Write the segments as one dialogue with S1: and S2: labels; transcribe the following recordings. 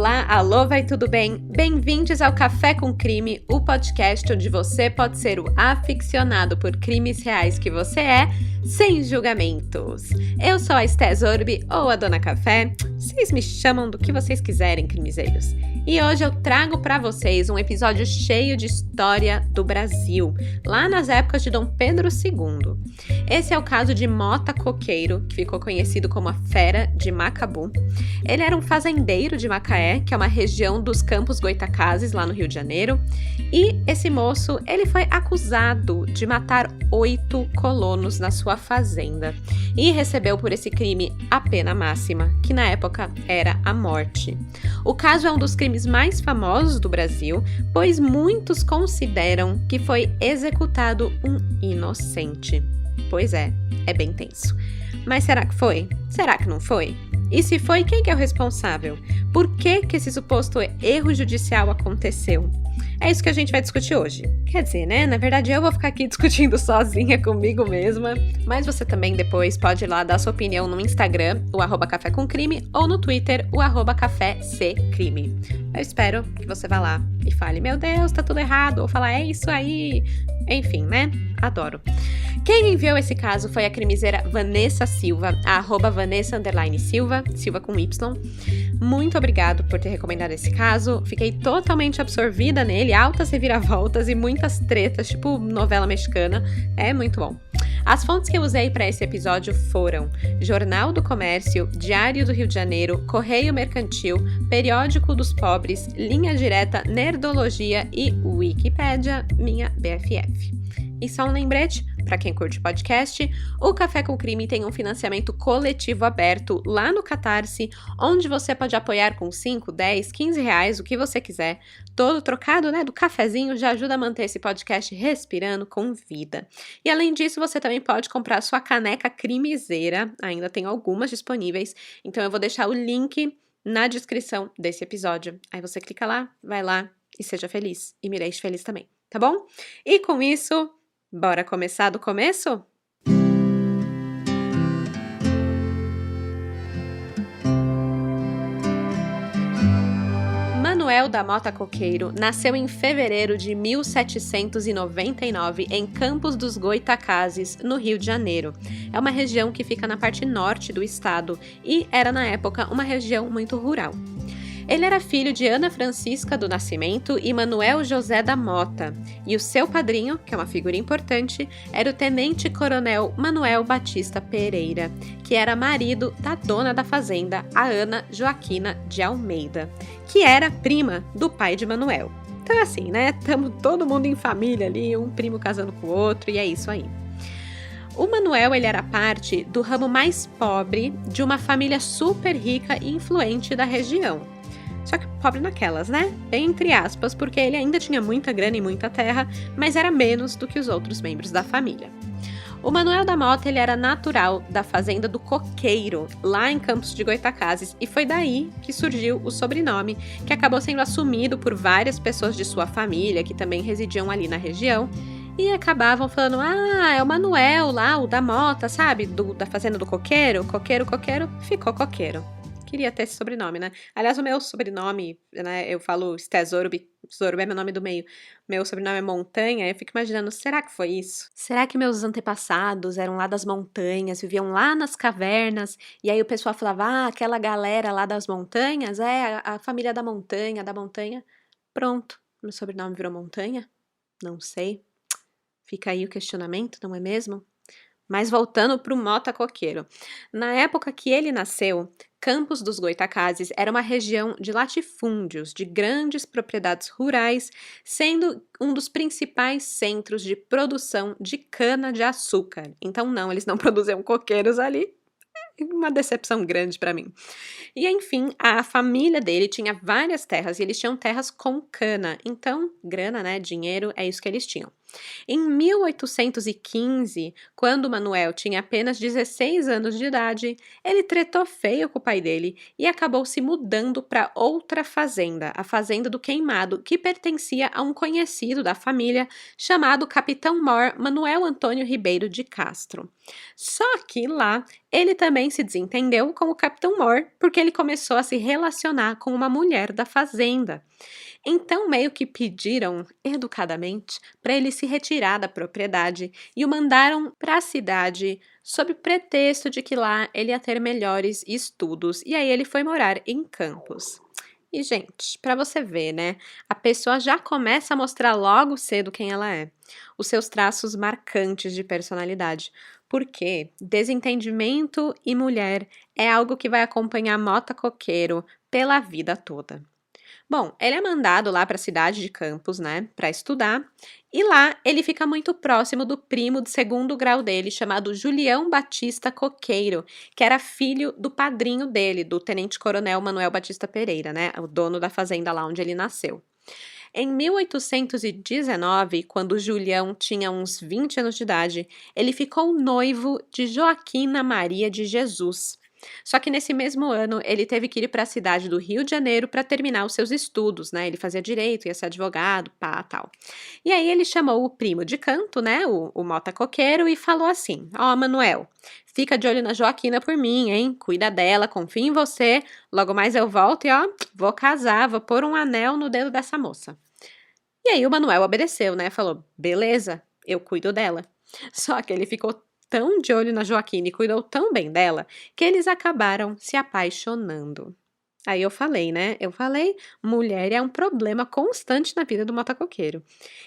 S1: Olá, alô, vai tudo bem? Bem-vindos ao Café com Crime, o podcast onde você pode ser o aficionado por crimes reais que você é, sem julgamentos. Eu sou a Esté Zorbi, ou a Dona Café, vocês me chamam do que vocês quiserem, crimezeiros. E hoje eu trago para vocês um episódio cheio de história do Brasil, lá nas épocas de Dom Pedro II. Esse é o caso de Mota Coqueiro, que ficou conhecido como a Fera de Macabu. Ele era um fazendeiro de Macaé, que é uma região dos Campos Goytacazes, lá no Rio de Janeiro. E esse moço, ele foi acusado de matar 8 colonos na sua fazenda. E recebeu por esse crime a pena máxima, que na época era a morte. O caso é um dos crimes mais famosos do Brasil, pois muitos consideram que foi executado um inocente. Pois é bem tenso. Mas será que foi? Será que não foi? E se foi, quem que é o responsável? Por que esse suposto erro judicial aconteceu? É isso que a gente vai discutir hoje. Quer dizer, né? Na verdade, eu vou ficar aqui discutindo sozinha comigo mesma, mas você também depois pode ir lá dar sua opinião no Instagram, o @café com crime, ou no Twitter, o @caféccrime. Eu espero que você vá lá e fale, meu Deus, tá tudo errado, ou falar, é isso aí. Enfim, né? Adoro. Quem enviou esse caso foi a crimiseira Vanessa Silva, a @Vanessa_Silva, Silva com Y. Muito obrigado por ter recomendado esse caso. Fiquei totalmente absorvida nele, altas reviravoltas e muitas tretas, tipo novela mexicana. É muito bom. As fontes que eu usei para esse episódio foram Jornal do Comércio, Diário do Rio de Janeiro, Correio Mercantil, Periódico dos Pobres, Linha Direta, Nerdologia e Wikipédia, minha BFF. E só um lembrete, para quem curte podcast, o Café com Crime tem um financiamento coletivo aberto lá no Catarse, onde você pode apoiar com 5, 10, 15 reais, o que você quiser. Todo trocado, né, do cafezinho já ajuda a manter esse podcast respirando com vida. E além disso, você também pode comprar sua caneca crimiseira, ainda tem algumas disponíveis, então eu vou deixar o link na descrição desse episódio. Aí você clica lá, vai lá e seja feliz. E me deixe feliz também, tá bom? E com isso, bora começar do começo? Manuel da Mota Coqueiro nasceu em fevereiro de 1799 em Campos dos Goytacazes, no Rio de Janeiro. É uma região que fica na parte norte do estado e era, na época, uma região muito rural. Ele era filho de Ana Francisca do Nascimento e Manuel José da Mota, e o seu padrinho, que é uma figura importante, era o tenente-coronel Manuel Batista Pereira, que era marido da dona da fazenda, a Ana Joaquina de Almeida, que era prima do pai de Manuel. Então assim, né, estamos todo mundo em família ali, um primo casando com o outro, e é isso aí. O Manuel, ele era parte do ramo mais pobre de uma família super rica e influente da região. Só que pobre naquelas, né? Bem entre aspas, porque ele ainda tinha muita grana e muita terra, mas era menos do que os outros membros da família. O Manuel da Mota, ele era natural da fazenda do Coqueiro, lá em Campos de Goytacazes, e foi daí que surgiu o sobrenome, que acabou sendo assumido por várias pessoas de sua família, que também residiam ali na região, e acabavam falando, é o Manuel lá, o da Mota, sabe? Da fazenda do Coqueiro, Coqueiro, ficou Coqueiro. Queria ter esse sobrenome, né? Aliás, o meu sobrenome, né? Eu falo Esté Zorbi, Zorbi é meu nome do meio. Meu sobrenome é Montanha, eu fico imaginando, será que foi isso? Será que meus antepassados eram lá das montanhas, viviam lá nas cavernas, e aí o pessoal falava, aquela galera lá das montanhas, a família da montanha. Pronto, meu sobrenome virou Montanha? Não sei. Fica aí o questionamento, não é mesmo? Mas voltando para o Mota Coqueiro. Na época que ele nasceu, Campos dos Goytacazes era uma região de latifúndios, de grandes propriedades rurais, sendo um dos principais centros de produção de cana-de-açúcar. Então não, eles não produziam coqueiros ali. Uma decepção grande para mim. E enfim, a família dele tinha várias terras e eles tinham terras com cana. Então, grana, né, dinheiro, é isso que eles tinham. Em 1815, quando Manuel tinha apenas 16 anos de idade, ele tretou feio com o pai dele e acabou se mudando para outra fazenda, a Fazenda do Queimado, que pertencia a um conhecido da família chamado Capitão Mor Manuel Antônio Ribeiro de Castro. Só que lá ele também se desentendeu com o Capitão Mor porque ele começou a se relacionar com uma mulher da fazenda. Então, meio que pediram, educadamente, para ele se retirar da propriedade e o mandaram para a cidade sob pretexto de que lá ele ia ter melhores estudos. E aí ele foi morar em Campos. E, gente, para você ver, né? A pessoa já começa a mostrar logo cedo quem ela é, os seus traços marcantes de personalidade. Porque desentendimento e mulher é algo que vai acompanhar Mota Coqueiro pela vida toda. Bom, ele é mandado lá para a cidade de Campos, né, para estudar, e lá ele fica muito próximo do primo de segundo grau dele, chamado Julião Batista Coqueiro, que era filho do padrinho dele, do tenente-coronel Manuel Batista Pereira, né, o dono da fazenda lá onde ele nasceu. Em 1819, quando Julião tinha uns 20 anos de idade, ele ficou noivo de Joaquina Maria de Jesus. Só que nesse mesmo ano, ele teve que ir para a cidade do Rio de Janeiro para terminar os seus estudos, né? Ele fazia direito, ia ser advogado, pá, tal. E aí ele chamou o primo de canto, né? O Mota Coqueiro, e falou assim: Ó, Manuel, fica de olho na Joaquina por mim, hein? Cuida dela, confia em você. Logo mais eu volto e, ó, vou casar, vou pôr um anel no dedo dessa moça. E aí o Manuel obedeceu, né? Falou: beleza, eu cuido dela. Só que ele ficou tão de olho na Joaquina e cuidou tão bem dela que eles acabaram se apaixonando. Aí eu falei, né? Eu falei, mulher é um problema constante na vida do motocoqueiro.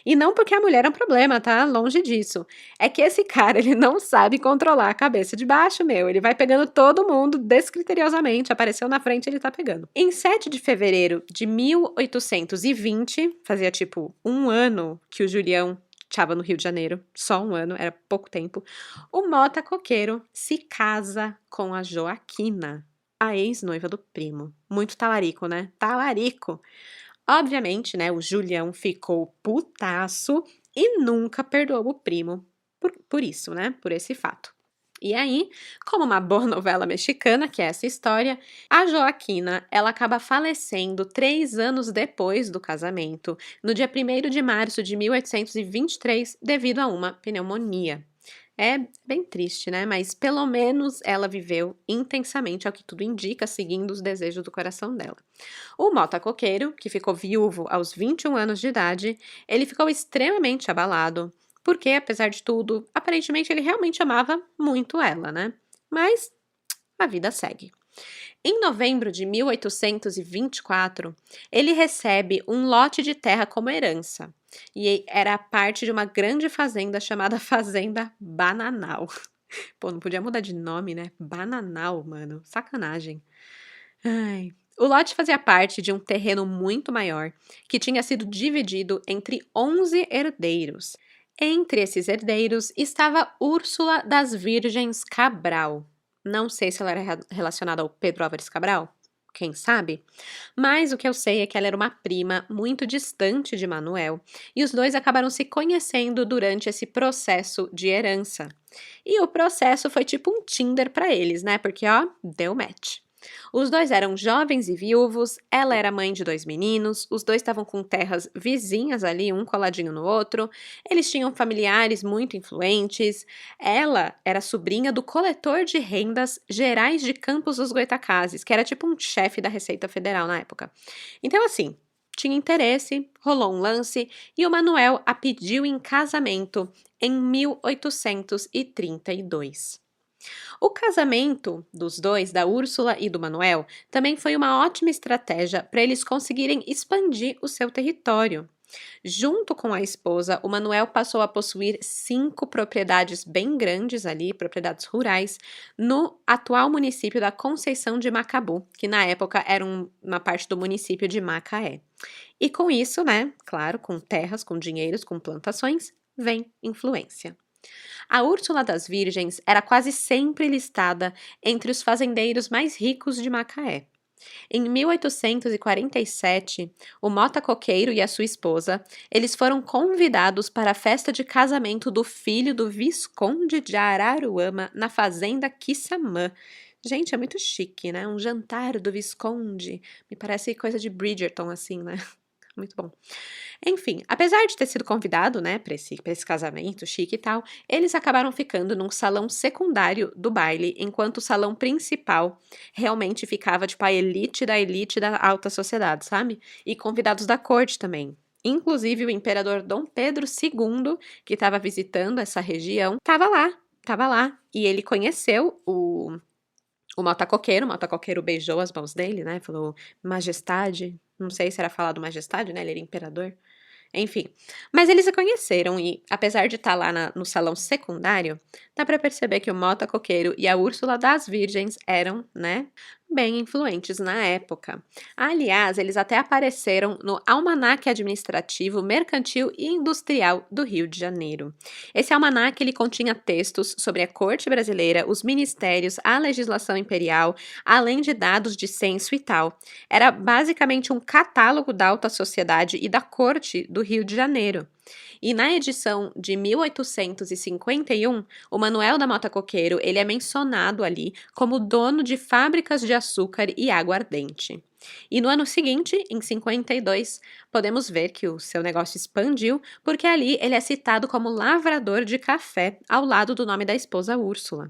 S1: E não porque a mulher é um problema, tá? Longe disso. É que esse cara, ele não sabe controlar a cabeça de baixo, meu. Ele vai pegando todo mundo descriteriosamente. Apareceu na frente, ele tá pegando. Em 7 de fevereiro de 1820, fazia tipo um ano que o Julião estava no Rio de Janeiro, só um ano, era pouco tempo, o Mota Coqueiro se casa com a Joaquina, a ex-noiva do primo. Muito talarico, né? Talarico! Obviamente, né, o Julião ficou putaço e nunca perdoou o primo por isso, né? Por esse fato. E aí, como uma boa novela mexicana, que é essa história, a Joaquina, ela acaba falecendo 3 anos depois do casamento, no dia 1º de março de 1823, devido a uma pneumonia. É bem triste, né? Mas pelo menos ela viveu intensamente, ao que tudo indica, seguindo os desejos do coração dela. O Mota Coqueiro, que ficou viúvo aos 21 anos de idade, ele ficou extremamente abalado, porque, apesar de tudo, aparentemente ele realmente amava muito ela, né? Mas a vida segue. Em novembro de 1824, ele recebe um lote de terra como herança, e era parte de uma grande fazenda chamada Fazenda Bananal. Pô, não podia mudar de nome, né? Bananal, mano. Sacanagem. Ai. O lote fazia parte de um terreno muito maior, que tinha sido dividido entre 11 herdeiros. Entre esses herdeiros estava Úrsula das Virgens Cabral. Não sei se ela era relacionada ao Pedro Álvares Cabral, quem sabe? Mas o que eu sei é que ela era uma prima muito distante de Manuel, e os dois acabaram se conhecendo durante esse processo de herança. E o processo foi tipo um Tinder para eles, né? Porque, ó, deu match. Os dois eram jovens e viúvos, ela era mãe de 2 meninos, os dois estavam com terras vizinhas ali, um coladinho no outro, eles tinham familiares muito influentes, ela era sobrinha do coletor de rendas Gerais de Campos dos Goytacazes, que era tipo um chefe da Receita Federal na época. Então, assim, tinha interesse, rolou um lance e o Manuel a pediu em casamento em 1832. O casamento dos dois, da Úrsula e do Manuel, também foi uma ótima estratégia para eles conseguirem expandir o seu território. Junto com a esposa, o Manuel passou a possuir 5 propriedades bem grandes ali, propriedades rurais, no atual município da Conceição de Macabu, que na época era uma parte do município de Macaé. E com isso, né, claro, com terras, com dinheiros, com plantações, vem influência. A Úrsula das Virgens era quase sempre listada entre os fazendeiros mais ricos de Macaé. Em 1847, o Mota Coqueiro e a sua esposa, eles foram convidados para a festa de casamento do filho do Visconde de Araruama na fazenda Quissamã. Gente, é muito chique, né? Um jantar do Visconde. Me parece coisa de Bridgerton, assim, né? Muito bom. Enfim, apesar de ter sido convidado, né, pra esse casamento chique e tal, eles acabaram ficando num salão secundário do baile, enquanto o salão principal realmente ficava, tipo, a elite da alta sociedade, sabe? E convidados da corte também. Inclusive, o imperador Dom Pedro II, que estava visitando essa região, estava lá. E ele conheceu o Mota Coqueiro. O Mota Coqueiro beijou as mãos dele, né? Falou, majestade. Não sei se era falado majestade, né? Ele era imperador. Enfim, mas eles se conheceram e, apesar de estar lá no salão secundário, dá pra perceber que o Mota Coqueiro e a Úrsula das Virgens eram, né, bem influentes na época. Aliás, eles até apareceram no Almanaque Administrativo, Mercantil e Industrial do Rio de Janeiro. Esse almanaque ele continha textos sobre a corte brasileira, os ministérios, a legislação imperial, além de dados de censo e tal. Era basicamente um catálogo da alta sociedade e da corte do Rio de Janeiro. E na edição de 1851, o Manuel da Mota Coqueiro ele é mencionado ali como dono de fábricas de açúcar e aguardente. E no ano seguinte, em 52, podemos ver que o seu negócio expandiu, porque ali ele é citado como lavrador de café, ao lado do nome da esposa Úrsula.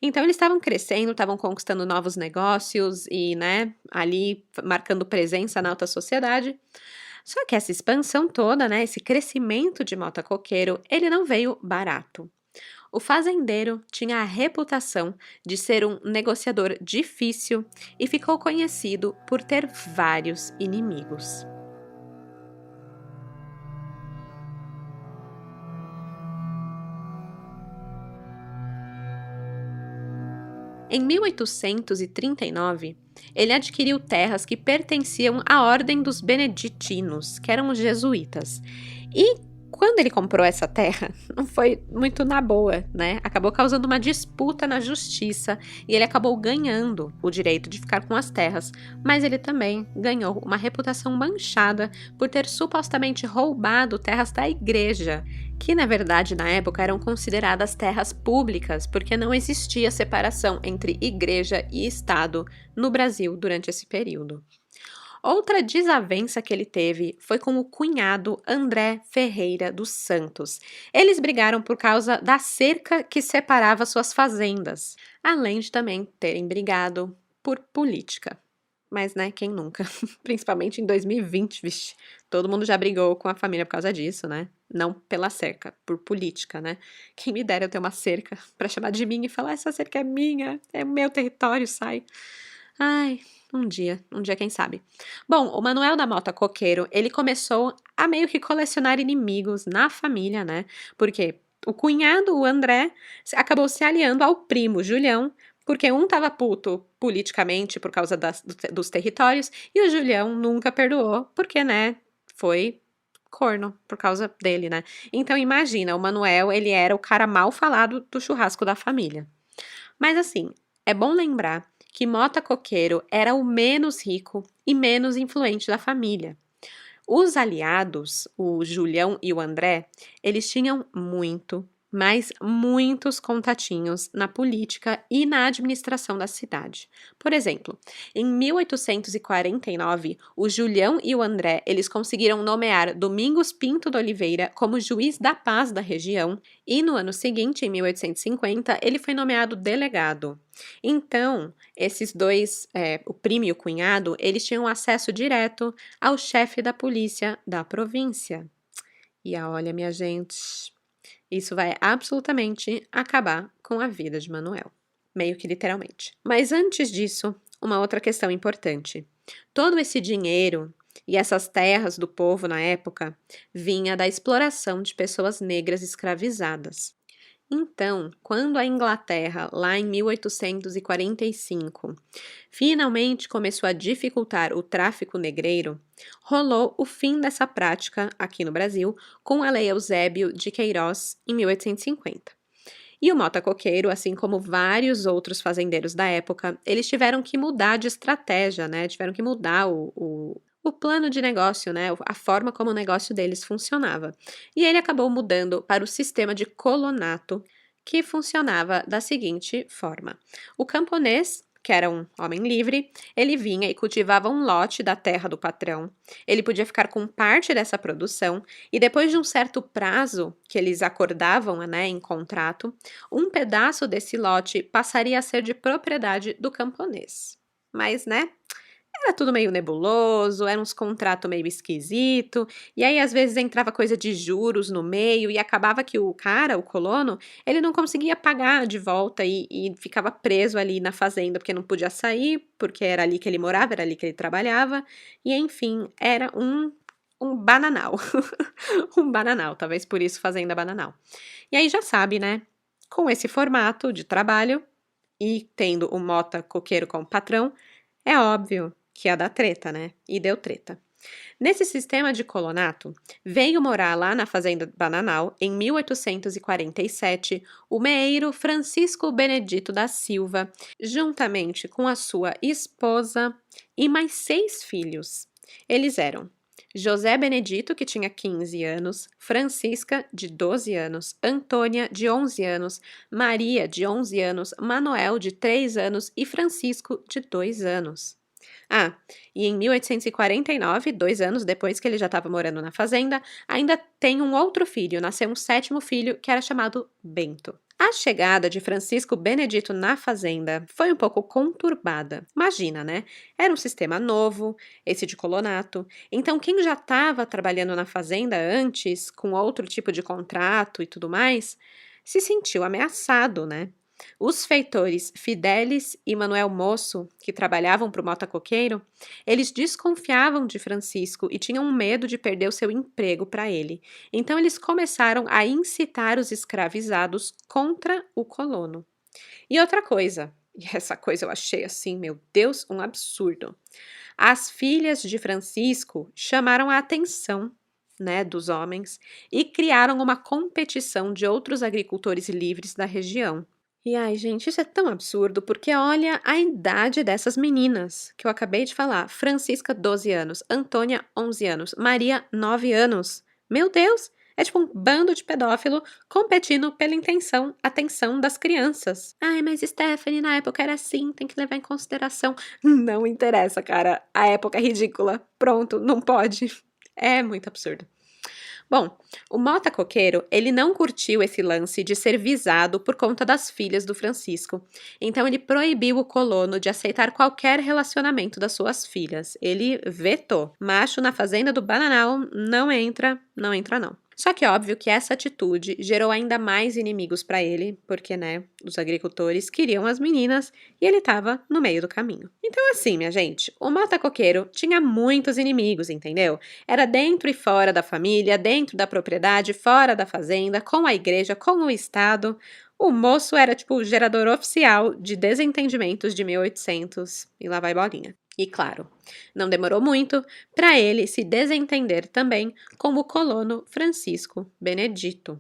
S1: Então eles estavam crescendo, estavam conquistando novos negócios e, né, ali marcando presença na alta sociedade. Só que essa expansão toda, né, esse crescimento de Mota Coqueiro, ele não veio barato. O fazendeiro tinha a reputação de ser um negociador difícil e ficou conhecido por ter vários inimigos. Em 1839, ele adquiriu terras que pertenciam à Ordem dos Beneditinos, que eram os jesuítas. E quando ele comprou essa terra, não foi muito na boa, né? Acabou causando uma disputa na justiça e ele acabou ganhando o direito de ficar com as terras, mas ele também ganhou uma reputação manchada por ter supostamente roubado terras da igreja, que na verdade na época eram consideradas terras públicas, porque não existia separação entre igreja e Estado no Brasil durante esse período. Outra desavença que ele teve foi com o cunhado André Ferreira dos Santos. Eles brigaram por causa da cerca que separava suas fazendas, além de também terem brigado por política. Mas, né, quem nunca? Principalmente em 2020, vixe, todo mundo já brigou com a família por causa disso, né? Não pela cerca, por política, né? Quem me dera eu ter uma cerca pra chamar de minha e falar, essa cerca é minha, é meu território, sai. Ai, um dia quem sabe. Bom, o Manuel da Mota Coqueiro, ele começou a meio que colecionar inimigos na família, né? Porque o cunhado, o André, acabou se aliando ao primo, Julião, porque um tava puto politicamente por causa dos territórios, e o Julião nunca perdoou, porque, né, foi corno por causa dele, né? Então imagina, o Manuel, ele era o cara mal falado do churrasco da família. Mas assim, é bom lembrar que Mota Coqueiro era o menos rico e menos influente da família. Os aliados, o Julião e o André, eles tinham mas muitos contatinhos na política e na administração da cidade. Por exemplo, em 1849, o Julião e o André, eles conseguiram nomear Domingos Pinto de Oliveira como juiz da paz da região e no ano seguinte, em 1850, ele foi nomeado delegado. Então, esses dois, o primo e o cunhado, eles tinham acesso direto ao chefe da polícia da província. E olha, minha gente, isso vai absolutamente acabar com a vida de Manuel, meio que literalmente. Mas antes disso, uma outra questão importante. Todo esse dinheiro e essas terras do povo na época vinha da exploração de pessoas negras escravizadas. Então, quando a Inglaterra, lá em 1845, finalmente começou a dificultar o tráfico negreiro, rolou o fim dessa prática aqui no Brasil com a Lei Eusébio de Queiroz em 1850. E o Mota Coqueiro, assim como vários outros fazendeiros da época, eles tiveram que mudar de estratégia, né? Tiveram que mudar o plano de negócio, né? A forma como o negócio deles funcionava. E ele acabou mudando para o sistema de colonato, que funcionava da seguinte forma: o camponês, que era um homem livre, ele vinha e cultivava um lote da terra do patrão. Ele podia ficar com parte dessa produção e depois de um certo prazo que eles acordavam, né, em contrato, um pedaço desse lote passaria a ser de propriedade do camponês. Mas, né, era tudo meio nebuloso, era uns contratos meio esquisito, e aí às vezes entrava coisa de juros no meio e acabava que o cara, o colono, ele não conseguia pagar de volta e ficava preso ali na fazenda porque não podia sair, porque era ali que ele morava, era ali que ele trabalhava, e enfim, era um bananal. Um bananal, talvez por isso fazenda bananal. E aí já sabe, né? Com esse formato de trabalho e tendo o Mota Coqueiro como patrão, é óbvio que ia dar treta, né? E deu treta. Nesse sistema de colonato, veio morar lá na Fazenda Bananal, em 1847, o meeiro Francisco Benedito da Silva, juntamente com a sua esposa e mais 6 filhos. Eles eram José Benedito, que tinha 15 anos, Francisca, de 12 anos, Antônia, de 11 anos, Maria, de 11 anos, Manuel, de 3 anos e Francisco, de 2 anos. Ah, e em 1849, 2 anos depois que ele já estava morando na fazenda, ainda tem um outro filho, nasceu um 7º filho, que era chamado Bento. A chegada de Francisco Benedito na fazenda foi um pouco conturbada. Imagina, né? Era um sistema novo, esse de colonato. Então, quem já estava trabalhando na fazenda antes, com outro tipo de contrato e tudo mais, se sentiu ameaçado, né? Os feitores Fidelis e Manuel Moço, que trabalhavam para o Mota Coqueiro, eles desconfiavam de Francisco e tinham medo de perder o seu emprego para ele. Então, eles começaram a incitar os escravizados contra o colono. E outra coisa, e essa coisa eu achei assim, meu Deus, um absurdo. As filhas de Francisco chamaram a atenção, né, dos homens e criaram uma competição de outros agricultores livres da região. E ai, gente, isso é tão absurdo, porque olha a idade dessas meninas que eu acabei de falar. Francisca, 12 anos, Antônia, 11 anos, Maria, 9 anos. Meu Deus, é tipo um bando de pedófilo competindo pela atenção das crianças. Ai, mas Stephanie, na época era assim, tem que levar em consideração. Não interessa, cara, a época é ridícula. Pronto, não pode. É muito absurdo. Bom, o Mota Coqueiro, ele não curtiu esse lance de ser visado por conta das filhas do Francisco. Então, ele proibiu o colono de aceitar qualquer relacionamento das suas filhas. Ele vetou. Macho na fazenda do Bananal não entra, não entra não. Só que óbvio que essa atitude gerou ainda mais inimigos para ele, porque, né, os agricultores queriam as meninas e ele estava no meio do caminho. Então, assim, minha gente, o Mota Coqueiro tinha muitos inimigos, entendeu? Era dentro e fora da família, dentro da propriedade, fora da fazenda, com a igreja, com o Estado. O moço era tipo o gerador oficial de desentendimentos de 1800 e lá vai bolinha. E claro, não demorou muito para ele se desentender também com o colono Francisco Benedito.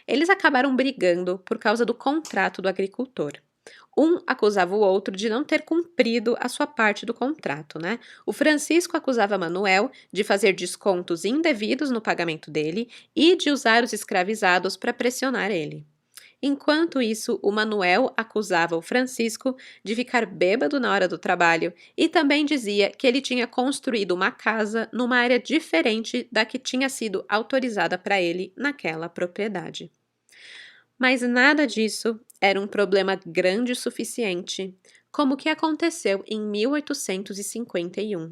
S1: Eles acabaram brigando por causa do contrato do agricultor. Um acusava o outro de não ter cumprido a sua parte do contrato, né? O Francisco acusava Manuel de fazer descontos indevidos no pagamento dele e de usar os escravizados para pressionar ele. Enquanto isso, o Manuel acusava o Francisco de ficar bêbado na hora do trabalho e também dizia que ele tinha construído uma casa numa área diferente da que tinha sido autorizada para ele naquela propriedade. Mas nada disso era um problema grande o suficiente, como o que aconteceu em 1851.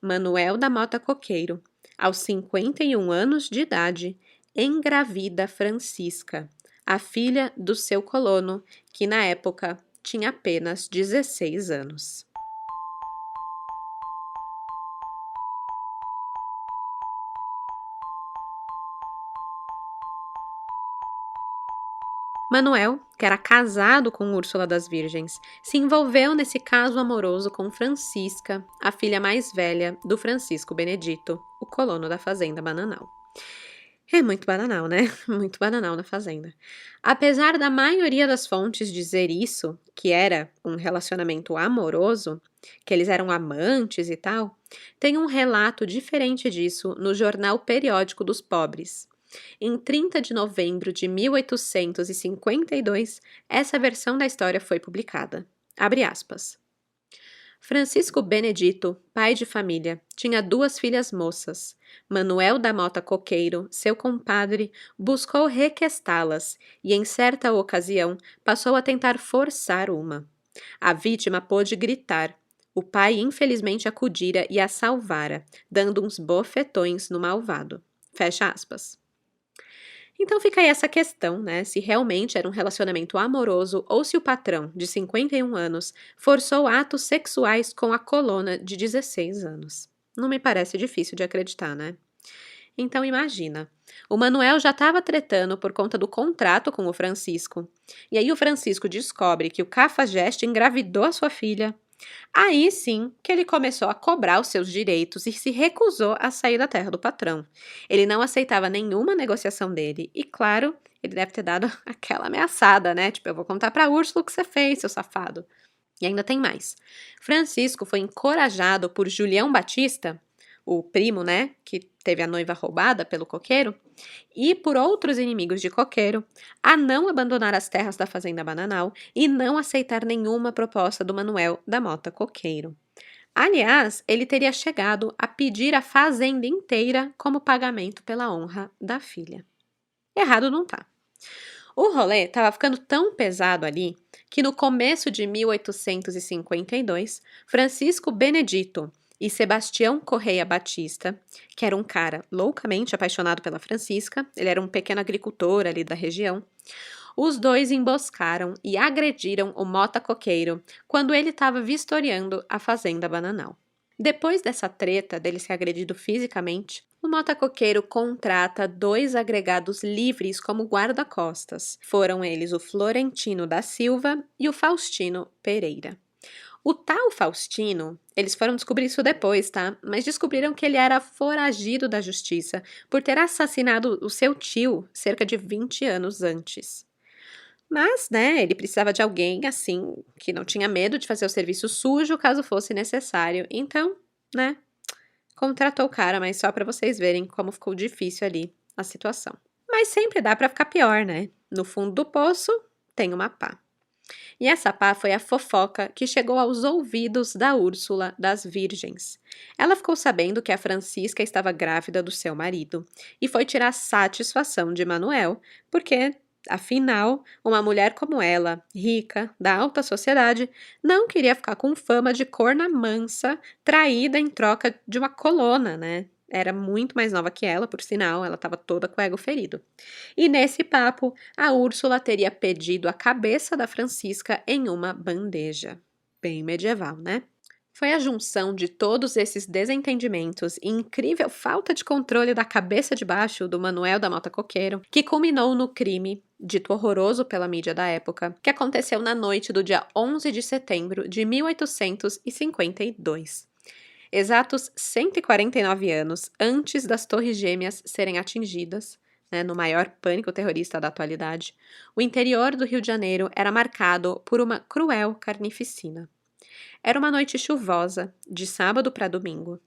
S1: Manuel da Mota Coqueiro, aos 51 anos de idade, engravida Francisca, a filha do seu colono, que na época tinha apenas 16 anos. Manuel, que era casado com Úrsula das Virgens, se envolveu nesse caso amoroso com Francisca, a filha mais velha do Francisco Benedito, o colono da Fazenda Bananal. É muito bananal, né? Muito bananal na fazenda. Apesar da maioria das fontes dizer isso, que era um relacionamento amoroso, que eles eram amantes e tal, tem um relato diferente disso no Jornal Periódico dos Pobres. Em 30 de novembro de 1852, essa versão da história foi publicada. Abre aspas. Francisco Benedito, pai de família, tinha 2 filhas moças. Manuel da Mota Coqueiro, seu compadre, buscou requestá-las e, em certa ocasião, passou a tentar forçar uma. A vítima pôde gritar. O pai infelizmente acudira e a salvara, dando uns bofetões no malvado. Fecha aspas. Então fica aí essa questão, né? Se realmente era um relacionamento amoroso ou se o patrão, de 51 anos, forçou atos sexuais com a colona de 16 anos. Não me parece difícil de acreditar, né? Então imagina, o Manuel já estava tretando por conta do contrato com o Francisco. E aí o Francisco descobre que o Cafajeste engravidou a sua filha. Aí sim que ele começou a cobrar os seus direitos e se recusou a sair da terra do patrão. Ele não aceitava nenhuma negociação dele e, claro, ele deve ter dado aquela ameaçada, né? Tipo, eu vou contar pra Úrsula o que você fez, seu safado. E ainda tem mais. Francisco foi encorajado por Julião Batista, o primo, né, que teve a noiva roubada pelo coqueiro, e por outros inimigos de Coqueiro, a não abandonar as terras da fazenda Bananal e não aceitar nenhuma proposta do Manuel da Mota Coqueiro. Aliás, ele teria chegado a pedir a fazenda inteira como pagamento pela honra da filha. Errado não tá. O rolê estava ficando tão pesado ali que no começo de 1852, Francisco Benedito e Sebastião Correia Batista, que era um cara loucamente apaixonado pela Francisca, ele era um pequeno agricultor ali da região, os dois emboscaram e agrediram o Mota Coqueiro quando ele estava vistoriando a fazenda Bananal. Depois dessa treta dele ser agredido fisicamente, o Mota Coqueiro contrata 2 agregados livres como guarda-costas. Foram eles o Florentino da Silva e o Faustino Pereira. O tal Faustino, eles foram descobrir isso depois, tá? Mas descobriram que ele era foragido da justiça por ter assassinado o seu tio cerca de 20 anos antes. Mas, né, ele precisava de alguém, assim, que não tinha medo de fazer o serviço sujo caso fosse necessário. Então, né, contratou o cara, mas só pra vocês verem como ficou difícil ali a situação. Mas sempre dá pra ficar pior, né? No fundo do poço tem uma pá. E essa pá foi a fofoca que chegou aos ouvidos da Úrsula das Virgens. Ela ficou sabendo que a Francisca estava grávida do seu marido e foi tirar satisfação de Manuel, porque, afinal, uma mulher como ela, rica, da alta sociedade, não queria ficar com fama de corna mansa, traída em troca de uma colona, né? Era muito mais nova que ela, por sinal, ela estava toda com o ego ferido. E nesse papo, a Úrsula teria pedido a cabeça da Francisca em uma bandeja. Bem medieval, né? Foi a junção de todos esses desentendimentos e incrível falta de controle da cabeça de baixo do Manuel da Mota Coqueiro que culminou no crime, dito horroroso pela mídia da época, que aconteceu na noite do dia 11 de setembro de 1852. Exatos 149 anos antes das Torres Gêmeas serem atingidas, né, no maior pânico terrorista da atualidade, o interior do Rio de Janeiro era marcado por uma cruel carnificina. Era uma noite chuvosa, de sábado para domingo.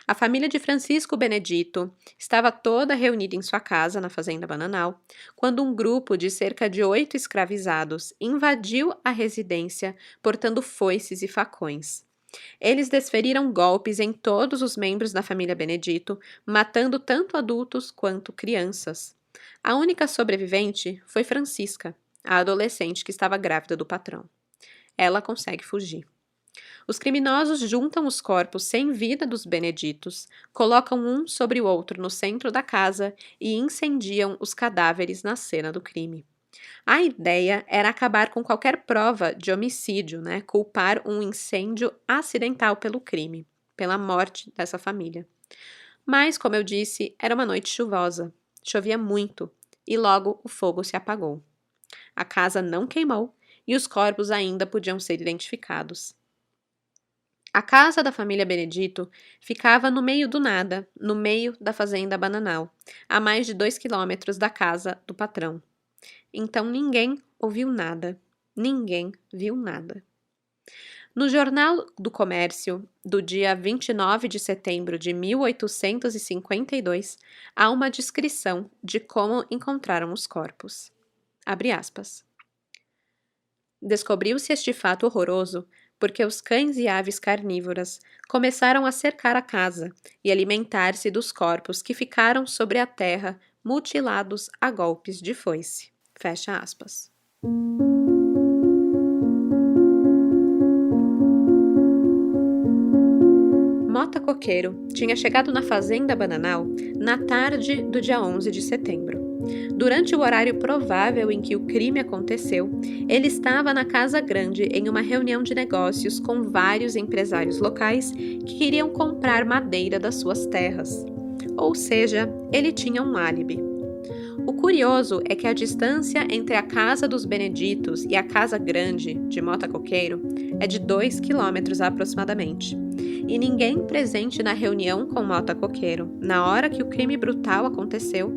S1: A família de Francisco Benedito estava toda reunida em sua casa, na Fazenda Bananal, quando um grupo de cerca de 8 escravizados invadiu a residência portando foices e facões. Eles desferiram golpes em todos os membros da família Benedito, matando tanto adultos quanto crianças. A única sobrevivente foi Francisca, a adolescente que estava grávida do patrão. Ela consegue fugir. Os criminosos juntam os corpos sem vida dos Beneditos, colocam um sobre o outro no centro da casa e incendiam os cadáveres na cena do crime. A ideia era acabar com qualquer prova de homicídio, né? Culpar um incêndio acidental pelo crime, pela morte dessa família. Mas, como eu disse, era uma noite chuvosa, chovia muito e logo o fogo se apagou. A casa não queimou e os corpos ainda podiam ser identificados. A casa da família Benedito ficava no meio do nada, no meio da fazenda Bananal, a mais de 2 quilômetros da casa do patrão. Então ninguém ouviu nada, ninguém viu nada. No Jornal do Comércio, do dia 29 de setembro de 1852, há uma descrição de como encontraram os corpos. Abre aspas. Descobriu-se este fato horroroso porque os cães e aves carnívoras começaram a cercar a casa e alimentar-se dos corpos que ficaram sobre a terra mutilados a golpes de foice. Fecha aspas. Mota Coqueiro tinha chegado na fazenda Bananal na tarde do dia 11 de setembro. Durante o horário provável em que o crime aconteceu, ele estava na Casa Grande em uma reunião de negócios com vários empresários locais que queriam comprar madeira das suas terras. Ou seja, ele tinha um álibi. O curioso é que a distância entre a casa dos Beneditos e a Casa Grande de Mota Coqueiro é de 2 quilômetros aproximadamente. E ninguém presente na reunião com Mota Coqueiro, na hora que o crime brutal aconteceu,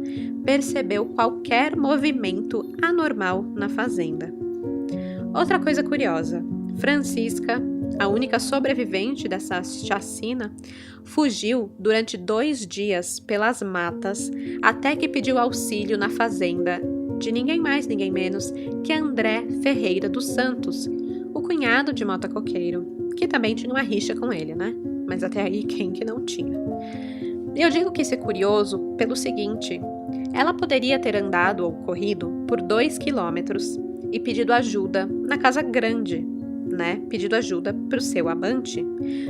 S1: percebeu qualquer movimento anormal na fazenda. Outra coisa curiosa, Francisca, a única sobrevivente dessa chacina, fugiu durante 2 dias pelas matas até que pediu auxílio na fazenda de ninguém mais, ninguém menos que André Ferreira dos Santos, o cunhado de Mota Coqueiro, que também tinha uma rixa com ele, né? Mas até aí, quem que não tinha? Eu digo que isso é curioso pelo seguinte, ela poderia ter andado ou corrido por 2 quilômetros e pedido ajuda na Casa Grande, né? Pedido ajuda para o seu amante,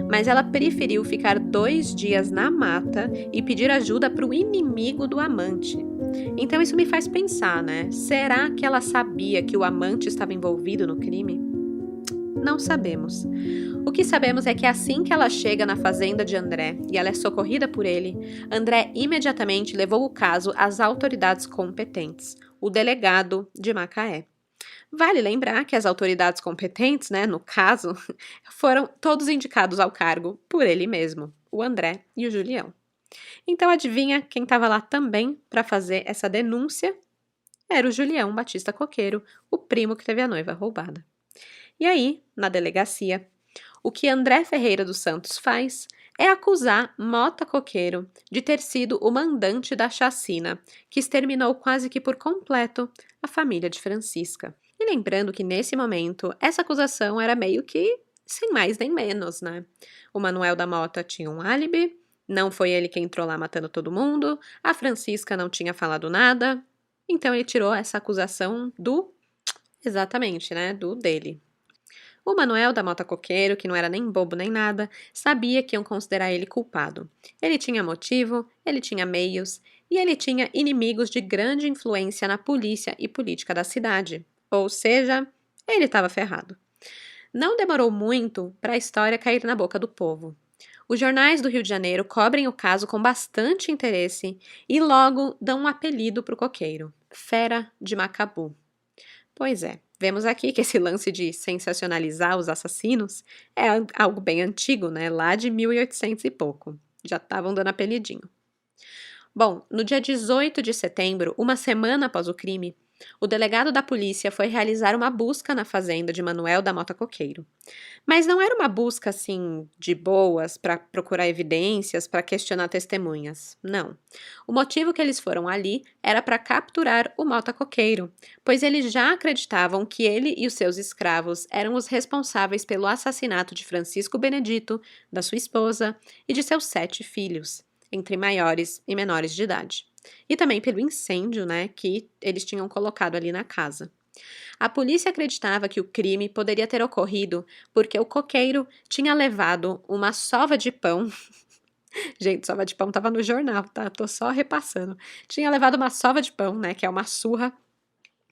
S1: mas ela preferiu ficar 2 dias na mata e pedir ajuda para o inimigo do amante. Então isso me faz pensar, né? Será que ela sabia que o amante estava envolvido no crime? Não sabemos. O que sabemos é que assim que ela chega na fazenda de André e ela é socorrida por ele, André imediatamente levou o caso às autoridades competentes, o delegado de Macaé. Vale lembrar que as autoridades competentes, né, no caso, foram todos indicados ao cargo por ele mesmo, o André e o Julião. Então adivinha quem estava lá também para fazer essa denúncia? Era o Julião Batista Coqueiro, o primo que teve a noiva roubada. E aí, na delegacia, o que André Ferreira dos Santos faz é acusar Mota Coqueiro de ter sido o mandante da chacina, que exterminou quase que por completo a família de Francisca. E lembrando que nesse momento, essa acusação era meio que sem mais nem menos, né? O Manuel da Mota tinha um álibi, não foi ele quem entrou lá matando todo mundo, a Francisca não tinha falado nada, então ele tirou essa acusação exatamente, né, do dele. O Manuel da Mota Coqueiro, que não era nem bobo nem nada, sabia que iam considerar ele culpado. Ele tinha motivo, ele tinha meios e ele tinha inimigos de grande influência na polícia e política da cidade. Ou seja, ele estava ferrado. Não demorou muito para a história cair na boca do povo. Os jornais do Rio de Janeiro cobrem o caso com bastante interesse e logo dão um apelido para o coqueiro, Fera de Macabu. Pois é, vemos aqui que esse lance de sensacionalizar os assassinos é algo bem antigo, né? Lá de 1800 e pouco. Já estavam dando apelidinho. Bom, no dia 18 de setembro, uma semana após o crime, o delegado da polícia foi realizar uma busca na fazenda de Manuel da Mota Coqueiro. Mas não era uma busca, assim, de boas, para procurar evidências, para questionar testemunhas. Não. O motivo que eles foram ali era para capturar o Mota Coqueiro, pois eles já acreditavam que ele e os seus escravos eram os responsáveis pelo assassinato de Francisco Benedito, da sua esposa e de seus 7 filhos, entre maiores e menores de idade. E também pelo incêndio, né, que eles tinham colocado ali na casa. A polícia acreditava que o crime poderia ter ocorrido porque o coqueiro tinha levado uma sova de pão. Gente, sova de pão estava no jornal, tá? Tô só repassando. Tinha levado uma sova de pão, né, que é uma surra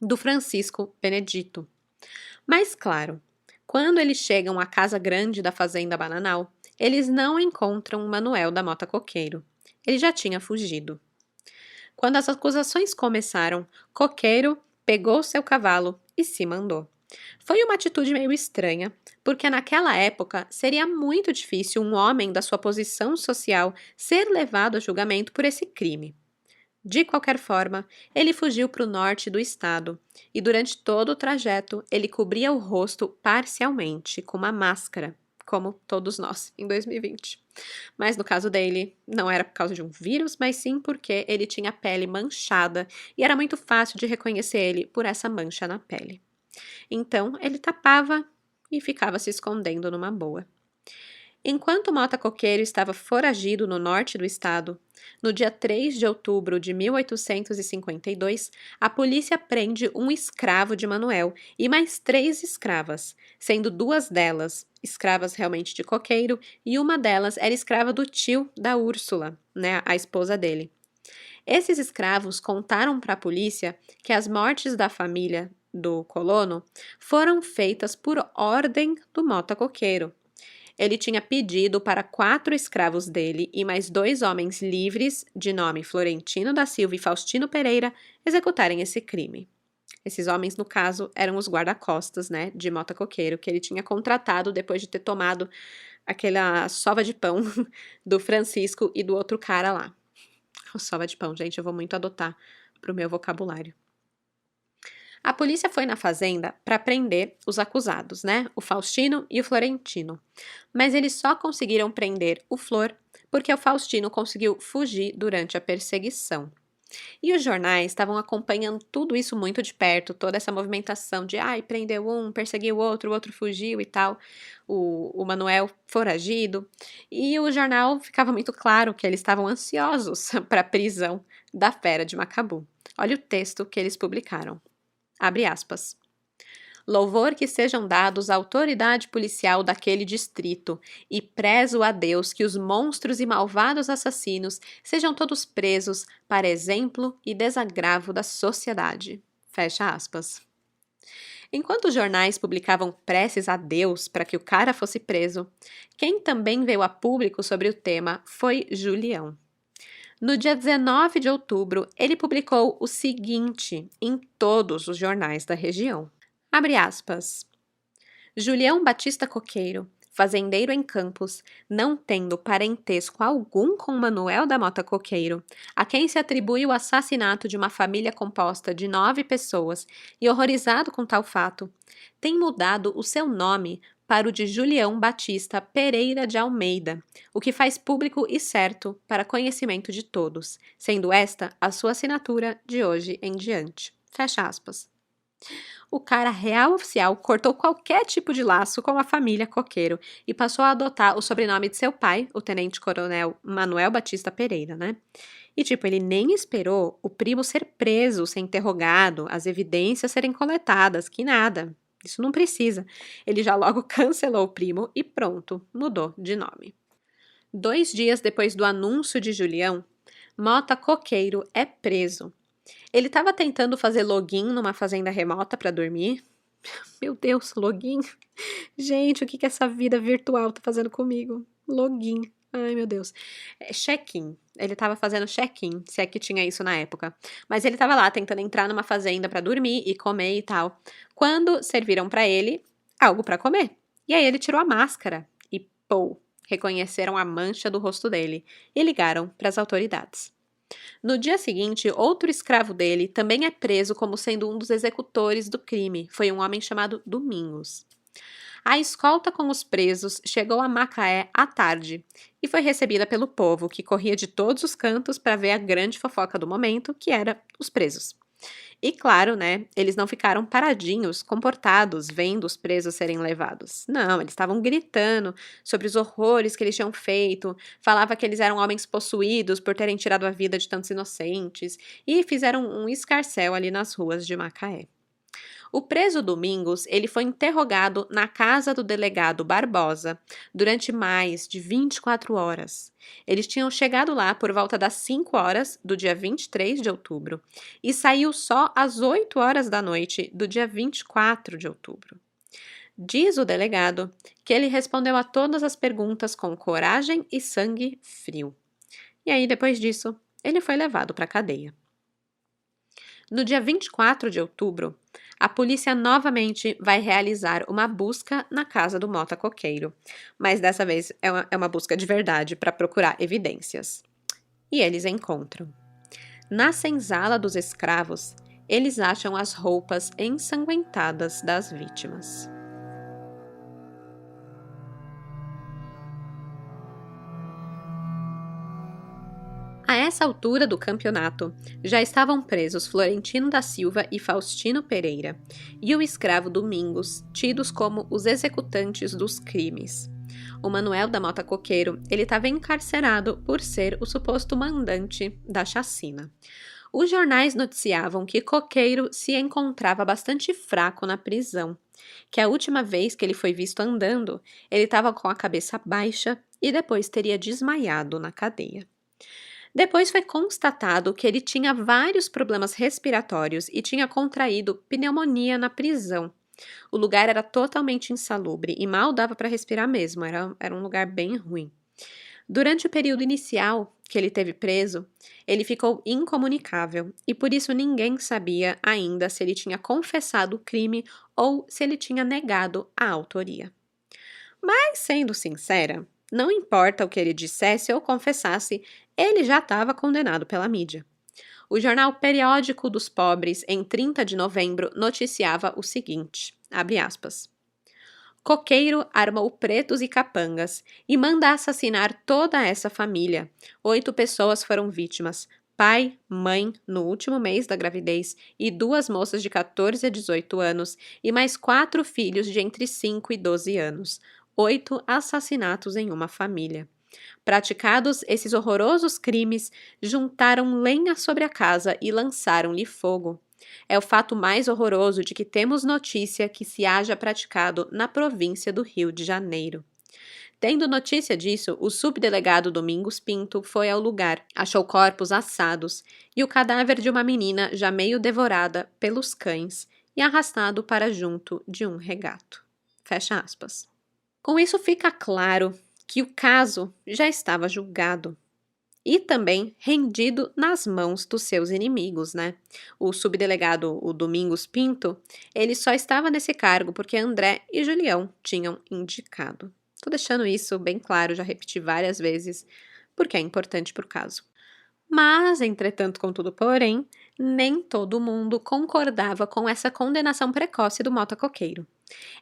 S1: do Francisco Benedito. Mas, claro, quando eles chegam à casa grande da fazenda Bananal, eles não encontram Manuel da Mota Coqueiro. Ele já tinha fugido. Quando as acusações começaram, Coqueiro pegou seu cavalo e se mandou. Foi uma atitude meio estranha, porque naquela época seria muito difícil um homem da sua posição social ser levado a julgamento por esse crime. De qualquer forma, ele fugiu para o norte do estado e durante todo o trajeto ele cobria o rosto parcialmente com uma máscara, como todos nós em 2020. Mas no caso dele, não era por causa de um vírus, mas sim porque ele tinha a pele manchada e era muito fácil de reconhecer ele por essa mancha na pele. Então, ele tapava e ficava se escondendo numa boa. Enquanto Mota Coqueiro estava foragido no norte do estado, no dia 3 de outubro de 1852, a polícia prende um escravo de Manuel e mais 3 escravas, sendo 2 delas escravas realmente de Coqueiro e uma delas era escrava do tio da Úrsula, né, a esposa dele. Esses escravos contaram para a polícia que as mortes da família do colono foram feitas por ordem do Mota Coqueiro. Ele tinha pedido para 4 escravos dele e mais 2 homens livres, de nome Florentino da Silva e Faustino Pereira, executarem esse crime. Esses homens, no caso, eram os guarda-costas, né, de Mota Coqueiro, que ele tinha contratado depois de ter tomado aquela sova de pão do Francisco e do outro cara lá. O sova de pão, gente, eu vou muito adotar pro meu vocabulário. A polícia foi na fazenda para prender os acusados, né? O Faustino e o Florentino. Mas eles só conseguiram prender o Flor porque o Faustino conseguiu fugir durante a perseguição. E os jornais estavam acompanhando tudo isso muito de perto, toda essa movimentação de prendeu um, perseguiu o outro fugiu e tal, o Manuel foragido. E o jornal ficava muito claro que eles estavam ansiosos para a prisão da fera de Macabu. Olha o texto que eles publicaram. Abre aspas. Louvor que sejam dados à autoridade policial daquele distrito, e prezo a Deus que os monstros e malvados assassinos sejam todos presos para exemplo e desagravo da sociedade. Fecha aspas. Enquanto os jornais publicavam preces a Deus para que o cara fosse preso, quem também veio a público sobre o tema foi Julião. No dia 19 de outubro, ele publicou o seguinte em todos os jornais da região. Abre aspas. Julião Batista Coqueiro, fazendeiro em Campos, não tendo parentesco algum com Manuel da Mota Coqueiro, a quem se atribui o assassinato de uma família composta de 9 pessoas e horrorizado com tal fato, tem mudado o seu nome para o de Julião Batista Pereira de Almeida, o que faz público e certo para conhecimento de todos, sendo esta a sua assinatura de hoje em diante. Fecha aspas. O cara real oficial cortou qualquer tipo de laço com a família Coqueiro e passou a adotar o sobrenome de seu pai, o tenente-coronel Manuel Batista Pereira, né? E, ele nem esperou o primo ser preso, ser interrogado, as evidências serem coletadas, que nada. Isso não precisa. Ele já logo cancelou o primo e pronto, mudou de nome. 2 dias depois do anúncio de Julião, Mota Coqueiro é preso. Ele estava tentando fazer login numa fazenda remota para dormir. Meu Deus, login? Gente, o que essa vida virtual tá fazendo comigo? Login. Ai, meu Deus. Check-in. Ele estava fazendo check-in, se é que tinha isso na época. Mas ele estava lá tentando entrar numa fazenda para dormir e comer e tal. Quando serviram para ele algo para comer. E aí ele tirou a máscara e, reconheceram a mancha do rosto dele e ligaram para as autoridades. No dia seguinte, outro escravo dele também é preso como sendo um dos executores do crime. Foi um homem chamado Domingos. A escolta com os presos chegou a Macaé à tarde e foi recebida pelo povo, que corria de todos os cantos para ver a grande fofoca do momento, que era os presos. E claro, né, eles não ficaram paradinhos, comportados, vendo os presos serem levados. Não, eles estavam gritando sobre os horrores que eles tinham feito, falava que eles eram homens possuídos por terem tirado a vida de tantos inocentes e fizeram um escarcéu ali nas ruas de Macaé. O preso Domingos, ele foi interrogado na casa do delegado Barbosa durante mais de 24 horas. Eles tinham chegado lá por volta das 5 horas do dia 23 de outubro e saiu só às 8 horas da noite do dia 24 de outubro. Diz o delegado que ele respondeu a todas as perguntas com coragem e sangue frio. E aí, depois disso, ele foi levado para a cadeia. No dia 24 de outubro, a polícia novamente vai realizar uma busca na casa do Mota Coqueiro, mas dessa vez é uma busca de verdade para procurar evidências. E eles encontram. Na senzala dos escravos, eles acham as roupas ensanguentadas das vítimas. A essa altura do campeonato, já estavam presos Florentino da Silva e Faustino Pereira, e o escravo Domingos, tidos como os executantes dos crimes. O Manuel da Mota Coqueiro, ele estava encarcerado por ser o suposto mandante da chacina. Os jornais noticiavam que Coqueiro se encontrava bastante fraco na prisão, que a última vez que ele foi visto andando, ele estava com a cabeça baixa e depois teria desmaiado na cadeia. Depois foi constatado que ele tinha vários problemas respiratórios e tinha contraído pneumonia na prisão. O lugar era totalmente insalubre e mal dava para respirar mesmo, era um lugar bem ruim. Durante o período inicial que ele teve preso, ele ficou incomunicável e por isso ninguém sabia ainda se ele tinha confessado o crime ou se ele tinha negado a autoria. Mas, sendo sincera, não importa o que ele dissesse ou confessasse, ele já estava condenado pela mídia. O jornal Periódico dos Pobres, em 30 de novembro, noticiava o seguinte, abre aspas, Coqueiro armou pretos e capangas e manda assassinar toda essa família. 8 pessoas foram vítimas, pai, mãe, no último mês da gravidez, e 2 moças de 14 a 18 anos, e mais 4 filhos de entre 5 e 12 anos. 8 assassinatos em uma família. Praticados esses horrorosos crimes, juntaram lenha sobre a casa e lançaram-lhe fogo. É o fato mais horroroso de que temos notícia que se haja praticado na província do Rio de Janeiro. Tendo notícia disso, o subdelegado Domingos Pinto foi ao lugar, achou corpos assados e o cadáver de uma menina já meio devorada pelos cães e arrastado para junto de um regato. Fecha aspas. Com isso fica claro que o caso já estava julgado e também rendido nas mãos dos seus inimigos, né? O subdelegado, o Domingos Pinto, ele só estava nesse cargo porque André e Julião tinham indicado. Tô deixando isso bem claro, já repeti várias vezes, porque é importante para o caso. Mas, entretanto, contudo, porém, nem todo mundo concordava com essa condenação precoce do Mota Coqueiro.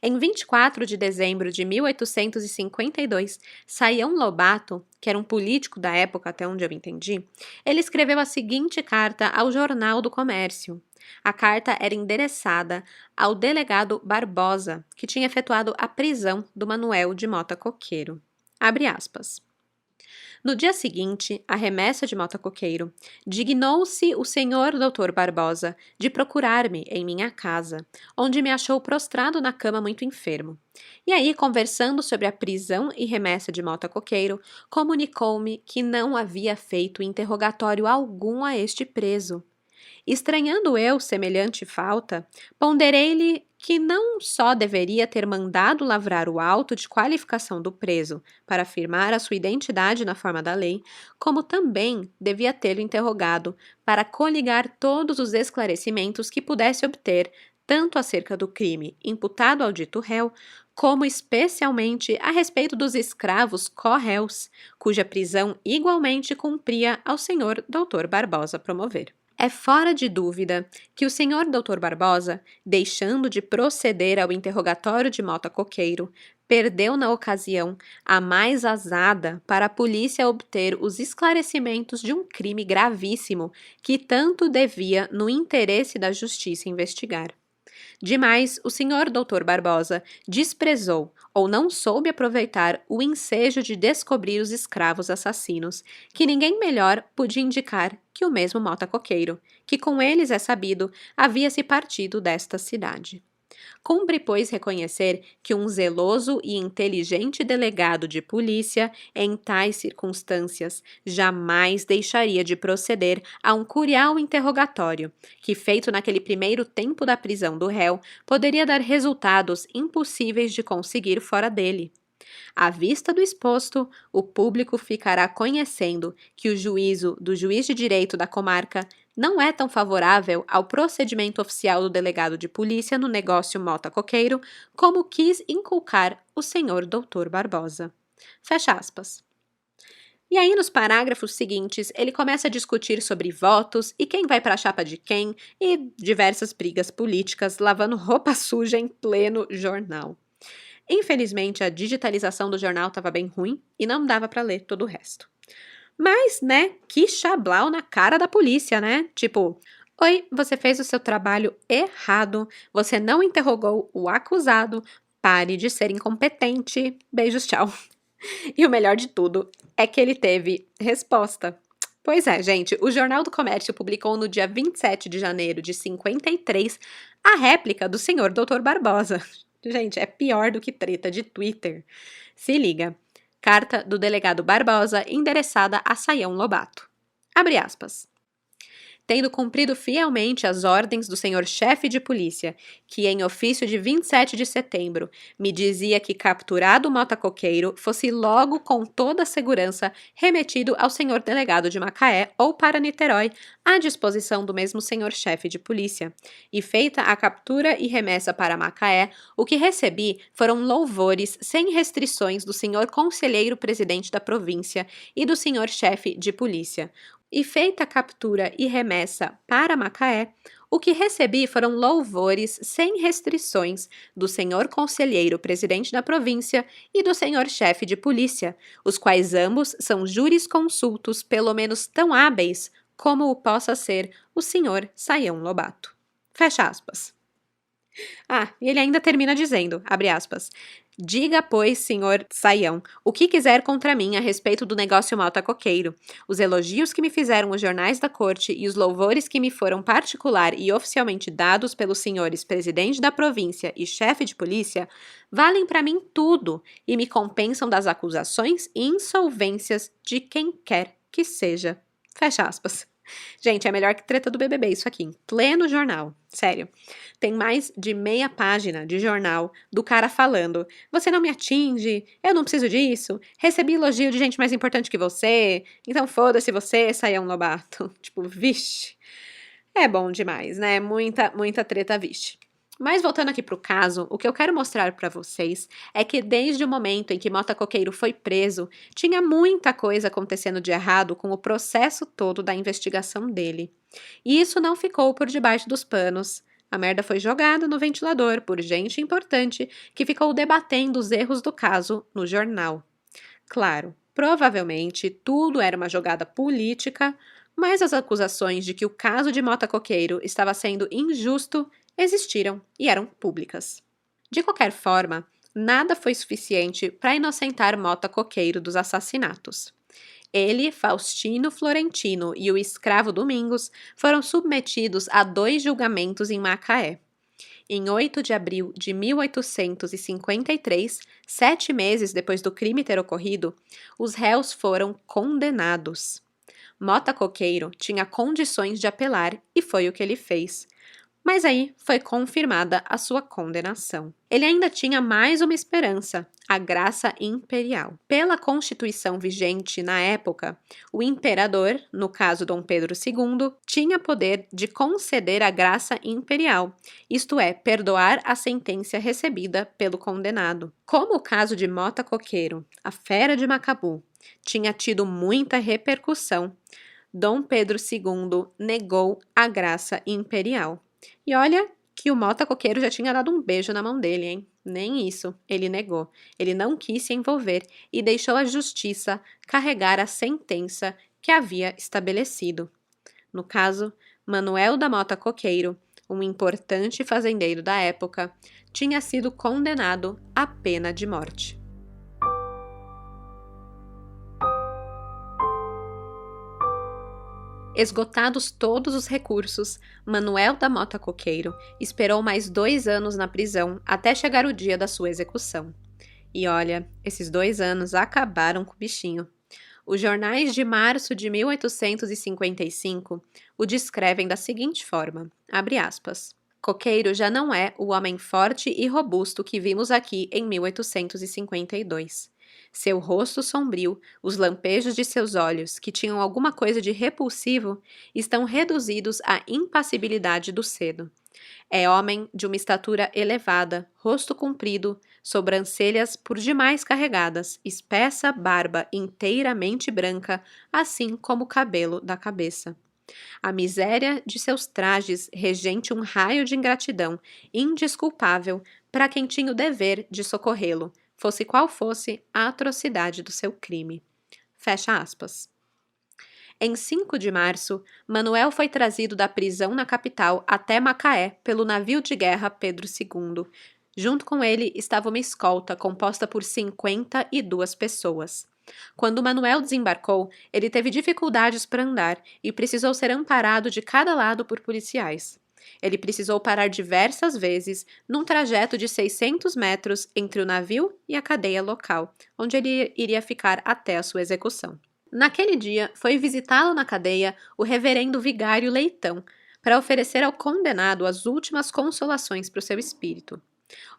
S1: Em 24 de dezembro de 1852, Saião Lobato, que era um político da época, até onde eu entendi, ele escreveu a seguinte carta ao Jornal do Comércio. A carta era endereçada ao delegado Barbosa, que tinha efetuado a prisão do Manuel de Mota Coqueiro. Abre aspas. No dia seguinte, à remessa de Mota Coqueiro, dignou-se o senhor Dr. Barbosa de procurar-me em minha casa, onde me achou prostrado na cama muito enfermo. E aí, conversando sobre a prisão e remessa de Mota Coqueiro, comunicou-me que não havia feito interrogatório algum a este preso. Estranhando eu semelhante falta, ponderei-lhe que não só deveria ter mandado lavrar o auto de qualificação do preso para afirmar a sua identidade na forma da lei, como também devia tê-lo interrogado para coligar todos os esclarecimentos que pudesse obter, tanto acerca do crime imputado ao dito réu, como especialmente a respeito dos escravos co-réus, cuja prisão igualmente cumpria ao senhor Dr. Barbosa promover. É fora de dúvida que o senhor Dr. Barbosa, deixando de proceder ao interrogatório de Mota Coqueiro, perdeu na ocasião a mais azada para a polícia obter os esclarecimentos de um crime gravíssimo que tanto devia no interesse da justiça investigar. Demais, o senhor Dr. Barbosa desprezou ou não soube aproveitar o ensejo de descobrir os escravos assassinos, que ninguém melhor podia indicar que o mesmo Mota Coqueiro, que com eles é sabido, havia se partido desta cidade. Cumpre, pois, reconhecer que um zeloso e inteligente delegado de polícia, em tais circunstâncias, jamais deixaria de proceder a um curial interrogatório, que, feito naquele primeiro tempo da prisão do réu, poderia dar resultados impossíveis de conseguir fora dele. À vista do exposto, o público ficará conhecendo que o juízo do juiz de direito da comarca não é tão favorável ao procedimento oficial do delegado de polícia no negócio Mota Coqueiro como quis inculcar o senhor Dr. Barbosa. Fecha aspas. E aí, nos parágrafos seguintes, ele começa a discutir sobre votos e quem vai para a chapa de quem e diversas brigas políticas, lavando roupa suja em pleno jornal. Infelizmente, a digitalização do jornal estava bem ruim e não dava para ler todo o resto. Mas, né, que chablau na cara da polícia, né? Tipo, oi, você fez o seu trabalho errado, você não interrogou o acusado, pare de ser incompetente, beijos, tchau. E o melhor de tudo é que ele teve resposta. Pois é, gente, o Jornal do Comércio publicou no dia 27 de janeiro de 53 a réplica do senhor Dr. Barbosa. Gente, é pior do que treta de Twitter. Se liga. Carta do delegado Barbosa endereçada a Sayão Lobato. Abre aspas. Tendo cumprido fielmente as ordens do senhor chefe de polícia, que em ofício de 27 de setembro me dizia que capturado o Mota Coqueiro fosse logo com toda a segurança remetido ao senhor delegado de Macaé ou para Niterói, à disposição do mesmo senhor chefe de polícia. E feita a captura e remessa para Macaé, o que recebi foram louvores sem restrições do senhor conselheiro presidente da província e do senhor chefe de polícia. E feita a captura e remessa para Macaé, o que recebi foram louvores sem restrições do senhor conselheiro presidente da província e do senhor chefe de polícia, os quais ambos são jurisconsultos pelo menos tão hábeis como o possa ser o senhor Sayão Lobato. Fecha aspas. Ah, e ele ainda termina dizendo, abre aspas, diga, pois, senhor Sayão, o que quiser contra mim a respeito do negócio Mota Coqueiro. Os elogios que me fizeram os jornais da corte e os louvores que me foram particular e oficialmente dados pelos senhores presidente da província e chefe de polícia valem para mim tudo e me compensam das acusações e insolvências de quem quer que seja. Fecha aspas. Gente, é melhor que treta do BBB isso aqui, em pleno jornal, sério. Tem mais de meia página de jornal do cara falando, você não me atinge, eu não preciso disso, recebi elogio de gente mais importante que você, então foda-se você, Sayão Lobato. Tipo, vixe, é bom demais, né? Muita treta, vixe. Mas voltando aqui para o caso, o que eu quero mostrar para vocês é que desde o momento em que Mota Coqueiro foi preso, tinha muita coisa acontecendo de errado com o processo todo da investigação dele. E isso não ficou por debaixo dos panos. A merda foi jogada no ventilador por gente importante que ficou debatendo os erros do caso no jornal. Claro, provavelmente tudo era uma jogada política, mas as acusações de que o caso de Mota Coqueiro estava sendo injusto existiram e eram públicas. De qualquer forma, nada foi suficiente para inocentar Mota Coqueiro dos assassinatos. Ele, Faustino Florentino e o escravo Domingos foram submetidos a 2 julgamentos em Macaé. Em 8 de abril de 1853, 7 meses depois do crime ter ocorrido, os réus foram condenados. Mota Coqueiro tinha condições de apelar e foi o que ele fez. Mas aí foi confirmada a sua condenação. Ele ainda tinha mais uma esperança, a graça imperial. Pela Constituição vigente na época, o imperador, no caso Dom Pedro II, tinha poder de conceder a graça imperial, isto é, perdoar a sentença recebida pelo condenado. Como o caso de Mota Coqueiro, a fera de Macabu, tinha tido muita repercussão, Dom Pedro II negou a graça imperial. E olha que o Mota Coqueiro já tinha dado um beijo na mão dele, hein? Nem isso ele negou. Ele não quis se envolver e deixou a justiça carregar a sentença que havia estabelecido. No caso, Manuel da Mota Coqueiro, um importante fazendeiro da época, tinha sido condenado à pena de morte. Esgotados todos os recursos, Manuel da Mota Coqueiro esperou mais 2 anos na prisão até chegar o dia da sua execução. E olha, esses 2 anos acabaram com o bichinho. Os jornais de março de 1855 o descrevem da seguinte forma, abre aspas, Coqueiro já não é o homem forte e robusto que vimos aqui em 1852. Seu rosto sombrio, os lampejos de seus olhos, que tinham alguma coisa de repulsivo, estão reduzidos à impassibilidade do cedo. É homem de uma estatura elevada, rosto comprido, sobrancelhas por demais carregadas, espessa barba inteiramente branca, assim como o cabelo da cabeça. A miséria de seus trajes regente um raio de ingratidão indesculpável para quem tinha o dever de socorrê-lo, fosse qual fosse a atrocidade do seu crime. Fecha aspas. Em 5 de março, Manuel foi trazido da prisão na capital até Macaé pelo navio de guerra Pedro II. Junto com ele estava uma escolta composta por 52 pessoas. Quando Manuel desembarcou, ele teve dificuldades para andar e precisou ser amparado de cada lado por policiais. Ele precisou parar diversas vezes num trajeto de 600 metros entre o navio e a cadeia local, onde ele iria ficar até a sua execução. Naquele dia, foi visitá-lo na cadeia o reverendo vigário Leitão, para oferecer ao condenado as últimas consolações para o seu espírito.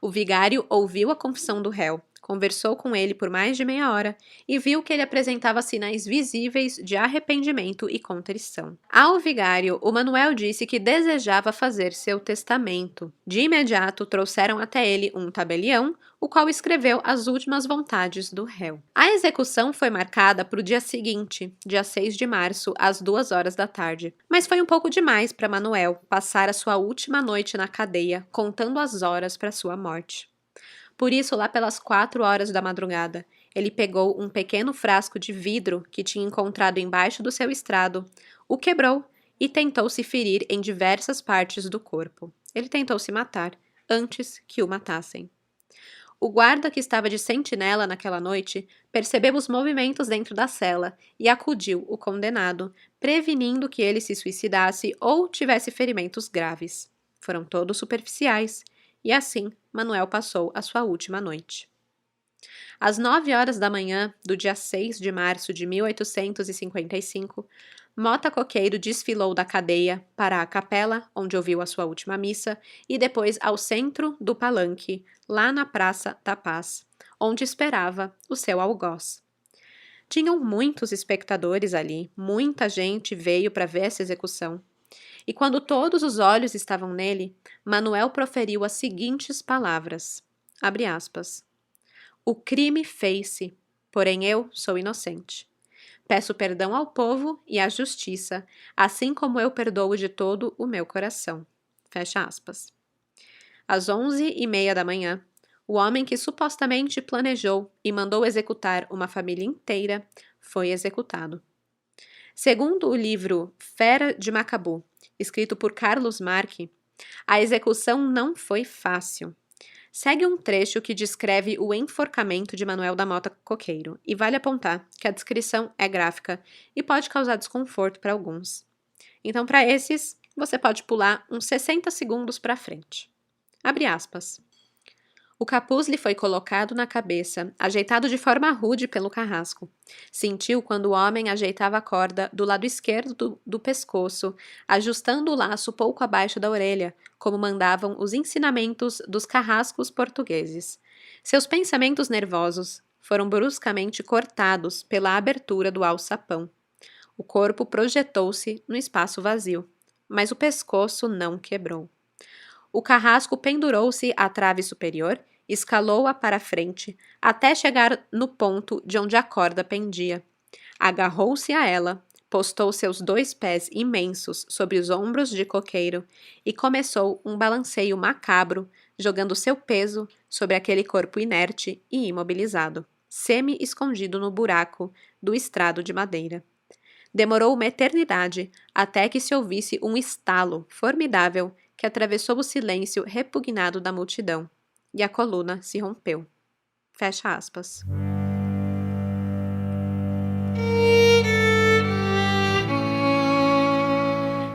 S1: O vigário ouviu a confissão do réu, conversou com ele por mais de meia hora e viu que ele apresentava sinais visíveis de arrependimento e contrição. Ao vigário, o Manuel disse que desejava fazer seu testamento. De imediato, trouxeram até ele um tabelião, o qual escreveu as últimas vontades do réu. A execução foi marcada para o dia seguinte, dia 6 de março, às 2 horas da tarde. Mas foi um pouco demais para Manuel passar a sua última noite na cadeia, contando as horas para sua morte. Por isso, lá pelas 4 horas da madrugada, ele pegou um pequeno frasco de vidro que tinha encontrado embaixo do seu estrado, o quebrou e tentou se ferir em diversas partes do corpo. Ele tentou se matar antes que o matassem. O guarda que estava de sentinela naquela noite percebeu os movimentos dentro da cela e acudiu o condenado, prevenindo que ele se suicidasse ou tivesse ferimentos graves. Foram todos superficiais. E assim, Manuel passou a sua última noite. Às 9 horas da manhã do dia 6 de março de 1855, Mota Coqueiro desfilou da cadeia para a capela, onde ouviu a sua última missa, e depois ao centro do palanque, lá na Praça da Paz, onde esperava o seu algoz. Tinham muitos espectadores ali, muita gente veio para ver essa execução. E quando todos os olhos estavam nele, Manuel proferiu as seguintes palavras, abre aspas, o crime fez-se, porém eu sou inocente. Peço perdão ao povo e à justiça, assim como eu perdoo de todo o meu coração. Fecha aspas. Às 11h30 da manhã, o homem que supostamente planejou e mandou executar uma família inteira foi executado. Segundo o livro Fera de Macabu, escrito por Carlos Marque, a execução não foi fácil. Segue um trecho que descreve o enforcamento de Manuel da Mota Coqueiro, e vale apontar que a descrição é gráfica e pode causar desconforto para alguns. Então, para esses, você pode pular uns 60 segundos para frente. Abre aspas. O capuz lhe foi colocado na cabeça, ajeitado de forma rude pelo carrasco. Sentiu quando o homem ajeitava a corda do lado esquerdo do pescoço, ajustando o laço pouco abaixo da orelha, como mandavam os ensinamentos dos carrascos portugueses. Seus pensamentos nervosos foram bruscamente cortados pela abertura do alçapão. O corpo projetou-se no espaço vazio, mas o pescoço não quebrou. O carrasco pendurou-se à trave superior, escalou-a para a frente, até chegar no ponto de onde a corda pendia. Agarrou-se a ela, postou seus 2 pés imensos sobre os ombros de Coqueiro e começou um balanceio macabro, jogando seu peso sobre aquele corpo inerte e imobilizado, semi-escondido no buraco do estrado de madeira. Demorou uma eternidade até que se ouvisse um estalo formidável que atravessou o silêncio repugnado da multidão, e a coluna se rompeu. Fecha aspas.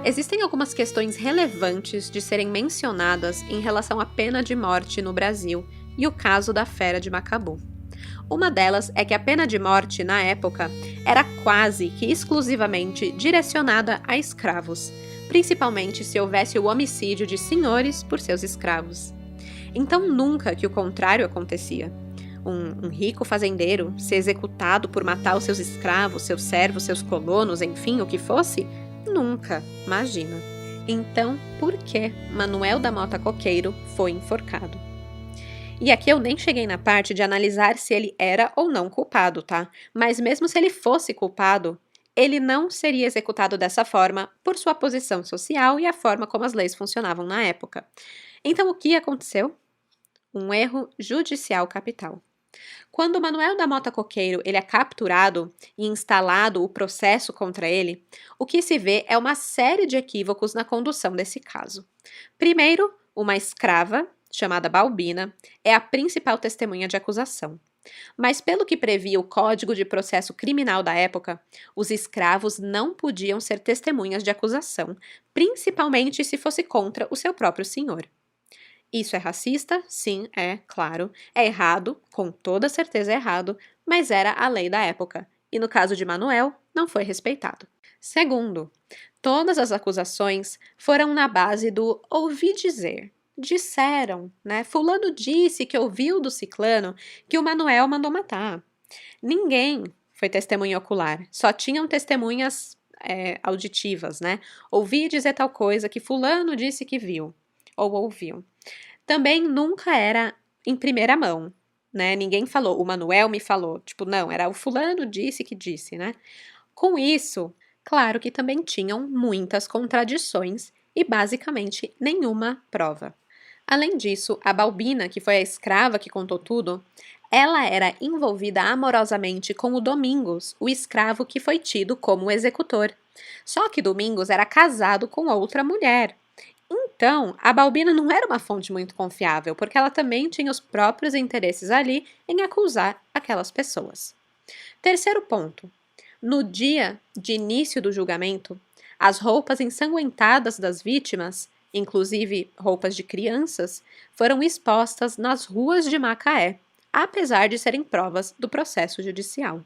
S1: Existem algumas questões relevantes de serem mencionadas em relação à pena de morte no Brasil e o caso da Fera de Macabu. Uma delas é que a pena de morte, na época, era quase que exclusivamente direcionada a escravos, principalmente se houvesse o homicídio de senhores por seus escravos. Então nunca que o contrário acontecia. um rico fazendeiro ser executado por matar os seus escravos, seus servos, seus colonos, enfim, o que fosse? Nunca, imagina. Então, por que Manuel da Mota Coqueiro foi enforcado? E aqui eu nem cheguei na parte de analisar se ele era ou não culpado, tá? Mas mesmo se ele fosse culpado, ele não seria executado dessa forma por sua posição social e a forma como as leis funcionavam na época. Então, o que aconteceu? Um erro judicial capital. Quando Manuel da Mota Coqueiro ele é capturado e instalado o processo contra ele, o que se vê é uma série de equívocos na condução desse caso. Primeiro, uma escrava, chamada Balbina, é a principal testemunha de acusação. Mas pelo que previa o Código de Processo Criminal da época, os escravos não podiam ser testemunhas de acusação, principalmente se fosse contra o seu próprio senhor. Isso é racista? Sim, é, claro. É errado, com toda certeza é errado, mas era a lei da época. E no caso de Manuel, não foi respeitado. Segundo, todas as acusações foram na base do ouvi dizer. Disseram, né? Fulano disse que ouviu do ciclano que o Manuel mandou matar. Ninguém foi testemunha ocular, só tinham testemunhas auditivas, né? Ouvi dizer tal coisa que fulano disse que viu ou ouviu. Também nunca era em primeira mão, né? Ninguém falou, o Manuel me falou. Tipo, não, era o fulano disse que disse, né? Com isso, claro que também tinham muitas contradições e basicamente nenhuma prova. Além disso, a Balbina, que foi a escrava que contou tudo, ela era envolvida amorosamente com o Domingos, o escravo que foi tido como executor. Só que Domingos era casado com outra mulher. Então, a Balbina não era uma fonte muito confiável, porque ela também tinha os próprios interesses ali em acusar aquelas pessoas. Terceiro ponto. No dia de início do julgamento, as roupas ensanguentadas das vítimas, inclusive roupas de crianças, foram expostas nas ruas de Macaé, apesar de serem provas do processo judicial.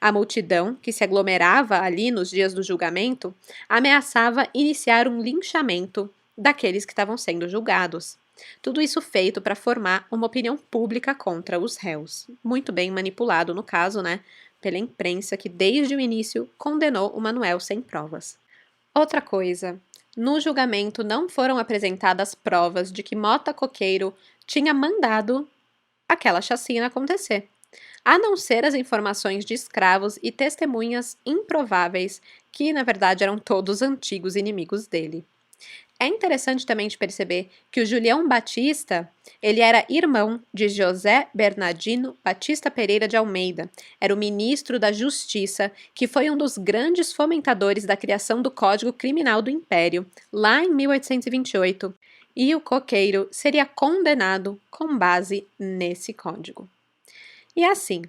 S1: A multidão, que se aglomerava ali nos dias do julgamento, ameaçava iniciar um linchamento daqueles que estavam sendo julgados. Tudo isso feito para formar uma opinião pública contra os réus. Muito bem manipulado, no caso, né? Pela imprensa que desde o início condenou o Manuel sem provas. Outra coisa, no julgamento não foram apresentadas provas de que Mota Coqueiro tinha mandado aquela chacina acontecer, a não ser as informações de escravos e testemunhas improváveis que, na verdade, eram todos antigos inimigos dele. É interessante também de perceber que o Julião Batista, ele era irmão de José Bernardino Batista Pereira de Almeida, era o ministro da Justiça, que foi um dos grandes fomentadores da criação do Código Criminal do Império, lá em 1828, e o coqueiro seria condenado com base nesse código. E assim,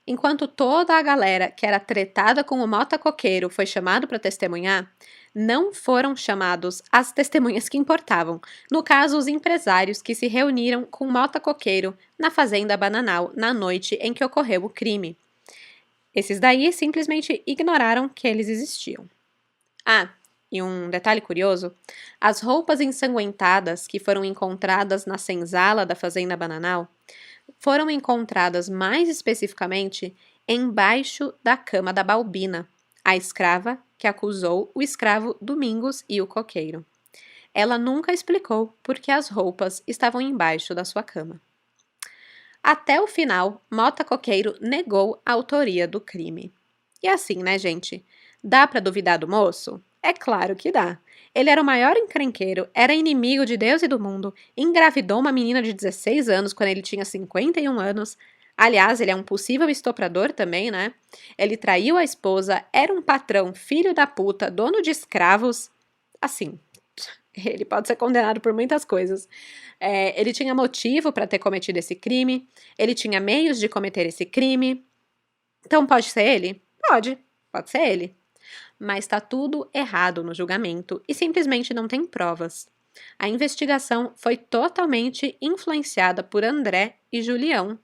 S1: enquanto toda a galera que era tretada com o Mota Coqueiro foi chamado para testemunhar, não foram chamados as testemunhas que importavam, no caso os empresários que se reuniram com Mota Coqueiro na fazenda Bananal na noite em que ocorreu o crime. Esses daí simplesmente ignoraram que eles existiam. Ah, e um detalhe curioso, as roupas ensanguentadas que foram encontradas na senzala da fazenda Bananal foram encontradas mais especificamente embaixo da cama da Balbina, a escrava que acusou o escravo Domingos e o coqueiro. Ela nunca explicou por que as roupas estavam embaixo da sua cama. Até o final, Mota Coqueiro negou a autoria do crime. E assim, né, gente? Dá pra duvidar do moço? É claro que dá. Ele era o maior encrenqueiro, era inimigo de Deus e do mundo, engravidou uma menina de 16 anos quando ele tinha 51 anos. Aliás, ele é um possível estuprador também, né? Ele traiu a esposa, era um patrão, filho da puta, dono de escravos. Assim, ele pode ser condenado por muitas coisas. Ele tinha motivo para ter cometido esse crime, ele tinha meios de cometer esse crime. Então pode ser ele? Pode ser ele. Mas está tudo errado no julgamento e simplesmente não tem provas. A investigação foi totalmente influenciada por André e Julião.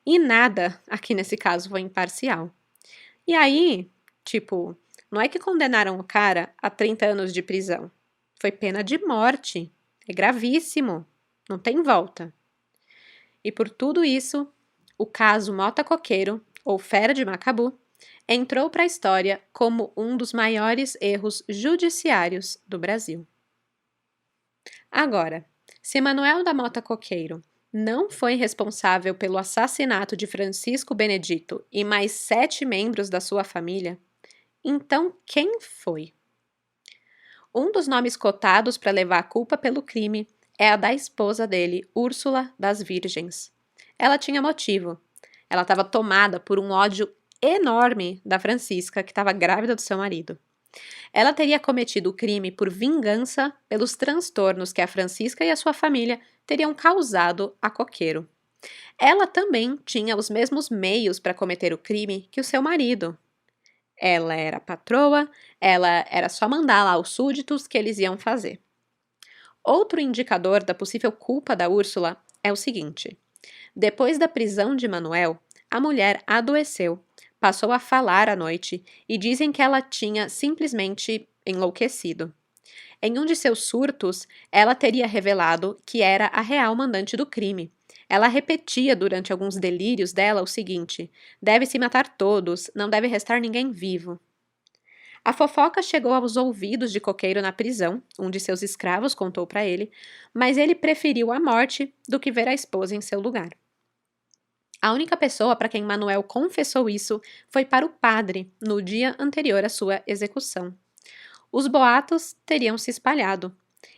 S1: E nada, aqui nesse caso, foi imparcial. E aí, tipo, não é que condenaram o cara a 30 anos de prisão. Foi pena de morte. É gravíssimo. Não tem volta. E por tudo isso, o caso Mota Coqueiro, ou Fera de Macabu, entrou para a história como um dos maiores erros judiciários do Brasil. Agora, se Manuel da Mota Coqueiro não foi responsável pelo assassinato de Francisco Benedito e mais 7 membros da sua família, então quem foi? Um dos nomes cotados para levar a culpa pelo crime é a da esposa dele, Úrsula das Virgens. Ela tinha motivo. Ela estava tomada por um ódio enorme da Francisca, que estava grávida do seu marido. Ela teria cometido o crime por vingança pelos transtornos que a Francisca e a sua família teriam causado a Coqueiro. Ela também tinha os mesmos meios para cometer o crime que o seu marido. Ela era patroa, ela era só mandar lá os súditos que eles iam fazer. Outro indicador da possível culpa da Úrsula é o seguinte: depois da prisão de Manuel, a mulher adoeceu, passou a falar à noite e dizem que ela tinha simplesmente enlouquecido. Em um de seus surtos, ela teria revelado que era a real mandante do crime. Ela repetia durante alguns delírios dela o seguinte: deve-se matar todos, não deve restar ninguém vivo. A fofoca chegou aos ouvidos de Coqueiro na prisão, um de seus escravos contou para ele, mas ele preferiu a morte do que ver a esposa em seu lugar. A única pessoa para quem Manuel confessou isso foi para o padre, no dia anterior à sua execução. Os boatos teriam se espalhado,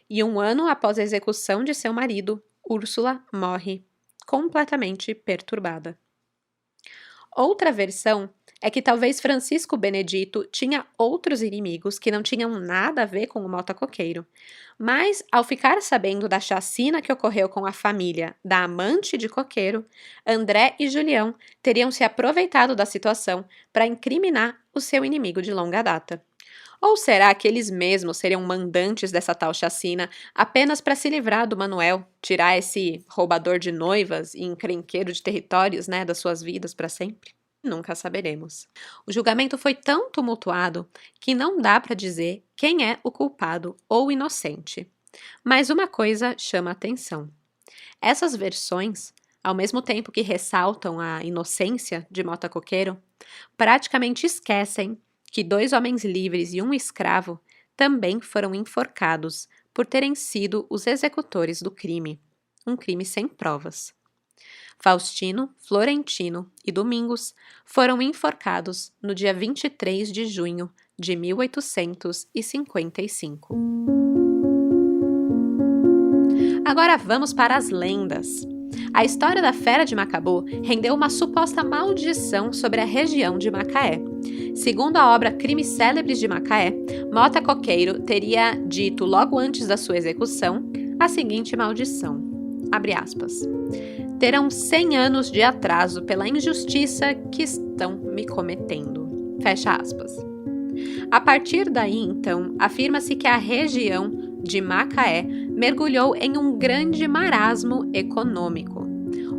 S1: e 1 ano após a execução de seu marido, Úrsula morre, completamente perturbada. Outra versão é que talvez Francisco Benedito tinha outros inimigos que não tinham nada a ver com o Mota Coqueiro, mas ao ficar sabendo da chacina que ocorreu com a família da amante de Coqueiro, André e Julião teriam se aproveitado da situação para incriminar o seu inimigo de longa data. Ou será que eles mesmos seriam mandantes dessa tal chacina apenas para se livrar do Manuel, tirar esse roubador de noivas e encrenqueiro de territórios, das suas vidas para sempre? Nunca saberemos. O julgamento foi tão tumultuado que não dá para dizer quem é o culpado ou inocente. Mas uma coisa chama a atenção. Essas versões, ao mesmo tempo que ressaltam a inocência de Mota Coqueiro, praticamente esquecem que 2 homens livres e um escravo também foram enforcados por terem sido os executores do crime, um crime sem provas. Faustino, Florentino e Domingos foram enforcados no dia 23 de junho de 1855. Agora vamos para as lendas. A história da Fera de Macabu rendeu uma suposta maldição sobre a região de Macaé. Segundo a obra Crimes Célebres de Macaé, Mota Coqueiro teria dito logo antes da sua execução a seguinte maldição, abre aspas: terão 100 anos de atraso pela injustiça que estão me cometendo, fecha aspas. A partir daí, então, afirma-se que a região de Macaé mergulhou em um grande marasmo econômico.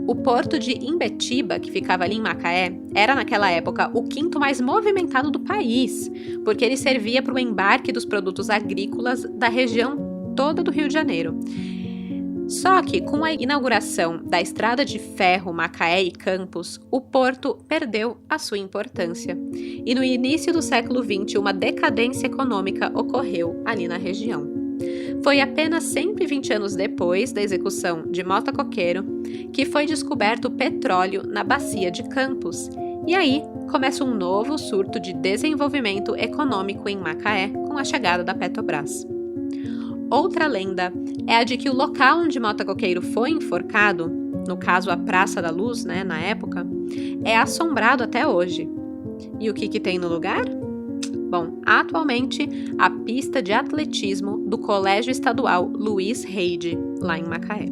S1: O porto de Imbetiba, que ficava ali em Macaé, era naquela época o 5º mais movimentado do país, porque ele servia para o embarque dos produtos agrícolas da região toda do Rio de Janeiro. Só que, com a inauguração da estrada de ferro Macaé e Campos, o porto perdeu a sua importância. E no início do século XX, uma decadência econômica ocorreu ali na região. Foi apenas 120 anos depois da execução de Mota Coqueiro que foi descoberto o petróleo na bacia de Campos. E aí começa um novo surto de desenvolvimento econômico em Macaé com a chegada da Petrobras. Outra lenda é a de que o local onde Mota Coqueiro foi enforcado, no caso a Praça da Luz, na época, é assombrado até hoje. E o que tem no lugar? Bom, atualmente, a pista de atletismo do Colégio Estadual Luiz Reide, lá em Macaé.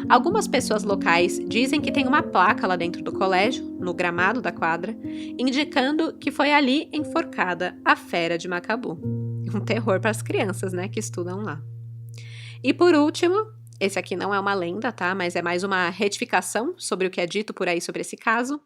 S1: Algumas pessoas locais dizem que tem uma placa lá dentro do colégio, no gramado da quadra, indicando que foi ali enforcada a Fera de Macabu. Um terror para as crianças, que estudam lá. E por último, esse aqui não é uma lenda, tá? Mas é mais uma retificação sobre o que é dito por aí sobre esse caso.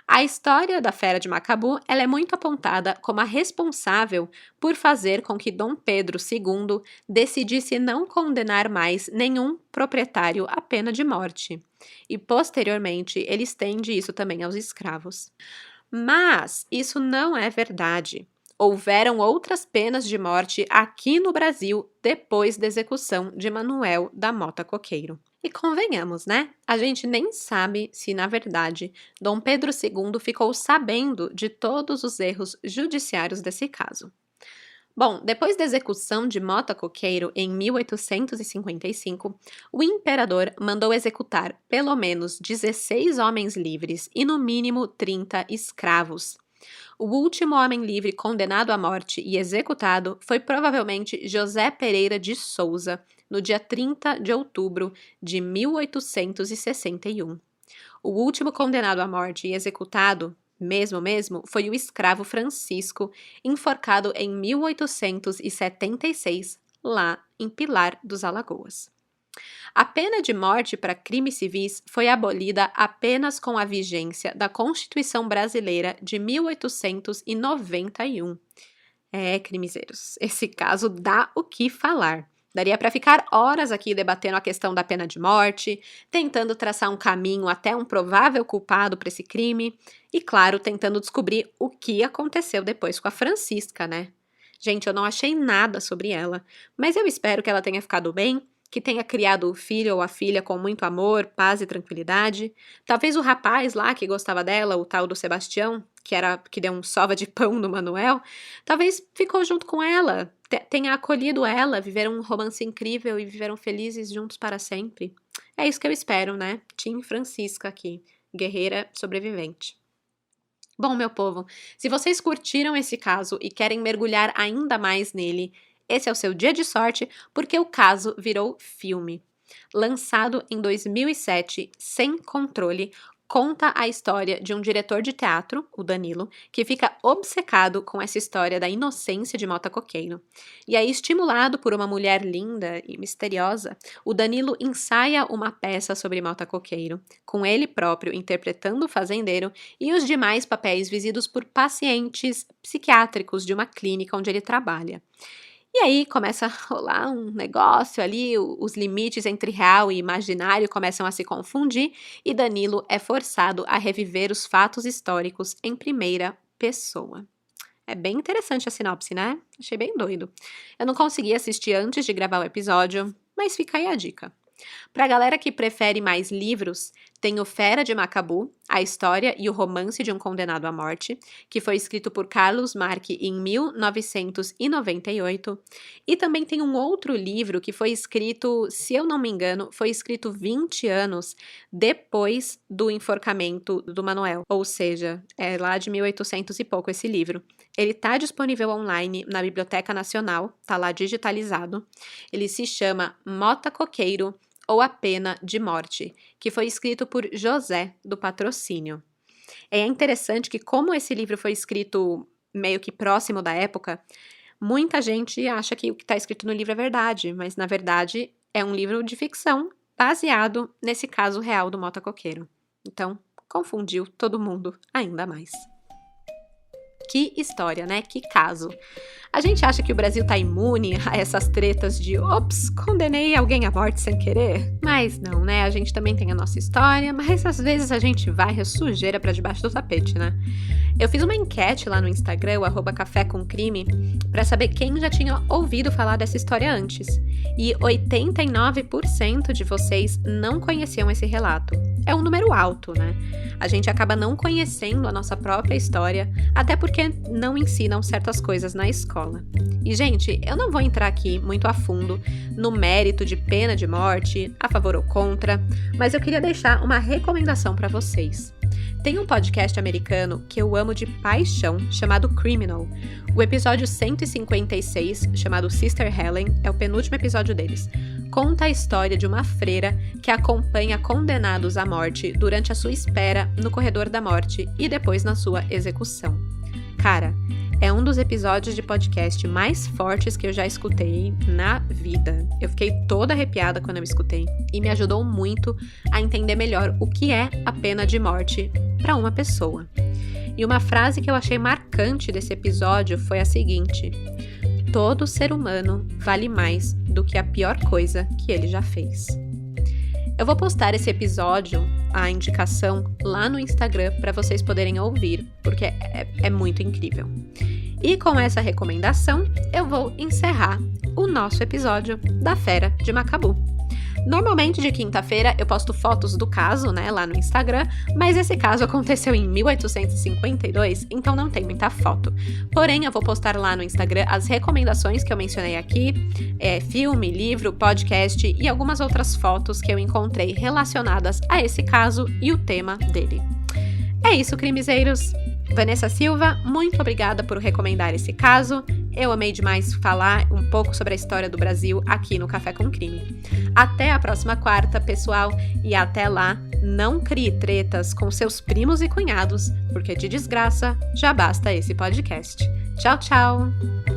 S1: A história da Fera de Macabu ela é muito apontada como a responsável por fazer com que Dom Pedro II decidisse não condenar mais nenhum proprietário à pena de morte. E, posteriormente, ele estende isso também aos escravos. Mas isso não é verdade. Houveram outras penas de morte aqui no Brasil depois da execução de Manuel da Mota Coqueiro. E convenhamos, né? A gente nem sabe se, na verdade, Dom Pedro II ficou sabendo de todos os erros judiciários desse caso. Bom, depois da execução de Mota Coqueiro em 1855, o imperador mandou executar pelo menos 16 homens livres e no mínimo 30 escravos. O último homem livre condenado à morte e executado foi provavelmente José Pereira de Souza, no dia 30 de outubro de 1861. O último condenado à morte e executado, mesmo, foi o escravo Francisco, enforcado em 1876, lá em Pilar dos Alagoas. A pena de morte para crimes civis foi abolida apenas com a vigência da Constituição Brasileira de 1891. Crimezeiros, esse caso dá o que falar. Daria para ficar horas aqui debatendo a questão da pena de morte, tentando traçar um caminho até um provável culpado para esse crime e, claro, tentando descobrir o que aconteceu depois com a Francisca, né? Gente, eu não achei nada sobre ela, mas eu espero que ela tenha ficado bem, que tenha criado o filho ou a filha com muito amor, paz e tranquilidade. Talvez o rapaz lá que gostava dela, o tal do Sebastião, que deu um sova de pão no Manuel, talvez ficou junto com ela, tenha acolhido ela, viveram um romance incrível e viveram felizes juntos para sempre. É isso que eu espero, né? Team Francisca aqui, guerreira sobrevivente. Bom, meu povo, se vocês curtiram esse caso e querem mergulhar ainda mais nele, esse é o seu dia de sorte, porque o caso virou filme. Lançado em 2007, Sem Controle, conta a história de um diretor de teatro, o Danilo, que fica obcecado com essa história da inocência de Mota Coqueiro. E aí, estimulado por uma mulher linda e misteriosa, o Danilo ensaia uma peça sobre Mota Coqueiro, com ele próprio interpretando o fazendeiro e os demais papéis vividos por pacientes psiquiátricos de uma clínica onde ele trabalha. E aí começa a rolar um negócio ali, os limites entre real e imaginário começam a se confundir e Danilo é forçado a reviver os fatos históricos em primeira pessoa. É bem interessante a sinopse, né? Achei bem doido. Eu não consegui assistir antes de gravar o episódio, mas fica aí a dica. Pra galera que prefere mais livros, tem o Fera de Macabu, a história e o romance de um condenado à morte, que foi escrito por Carlos Marque em 1998. E também tem um outro livro que foi escrito, se eu não me engano, foi escrito 20 anos depois do enforcamento do Manuel. Ou seja, é lá de 1800 e pouco esse livro. Ele tá disponível online na Biblioteca Nacional, tá lá digitalizado. Ele se chama Mota Coqueiro ou A Pena de Morte, que foi escrito por José do Patrocínio. É interessante que, como esse livro foi escrito meio que próximo da época, muita gente acha que o que está escrito no livro é verdade, mas, na verdade, é um livro de ficção baseado nesse caso real do Mota Coqueiro. Então, confundiu todo mundo ainda mais. Que história, né? Que caso. A gente acha que o Brasil tá imune a essas tretas de ops, condenei alguém à morte sem querer. Mas não, né? A gente também tem a nossa história, mas às vezes a gente varre a sujeira pra debaixo do tapete, né? Eu fiz uma enquete lá no Instagram, o @cafécomcrime, pra saber quem já tinha ouvido falar dessa história antes. E 89% de vocês não conheciam esse relato. É um número alto, né? A gente acaba não conhecendo a nossa própria história, até porque não ensinam certas coisas na escola. E, gente, eu não vou entrar aqui muito a fundo no mérito de pena de morte, a favor ou contra, mas eu queria deixar uma recomendação para vocês. Tem um podcast americano que eu amo de paixão, chamado Criminal. O episódio 156, chamado Sister Helen, é o penúltimo episódio deles. Conta a história de uma freira que acompanha condenados à morte durante a sua espera no corredor da morte e depois na sua execução. Cara, é um dos episódios de podcast mais fortes que eu já escutei na vida. Eu fiquei toda arrepiada quando eu escutei e me ajudou muito a entender melhor o que é a pena de morte para uma pessoa. E uma frase que eu achei marcante desse episódio foi a seguinte: todo ser humano vale mais do que a pior coisa que ele já fez. Eu vou postar esse episódio, a indicação, lá no Instagram para vocês poderem ouvir, porque é muito incrível. E com essa recomendação, eu vou encerrar o nosso episódio da Fera de Macabu. Normalmente de quinta-feira eu posto fotos do caso, né, lá no Instagram, mas esse caso aconteceu em 1852, então não tem muita foto. Porém, eu vou postar lá no Instagram as recomendações que eu mencionei aqui, filme, livro, podcast e algumas outras fotos que eu encontrei relacionadas a esse caso e o tema dele. É isso, crimezeiros! Vanessa Silva, muito obrigada por recomendar esse caso. Eu amei demais falar um pouco sobre a história do Brasil aqui no Café com Crime. Até a próxima quarta, pessoal, e até lá, não crie tretas com seus primos e cunhados, porque de desgraça já basta esse podcast. Tchau, tchau!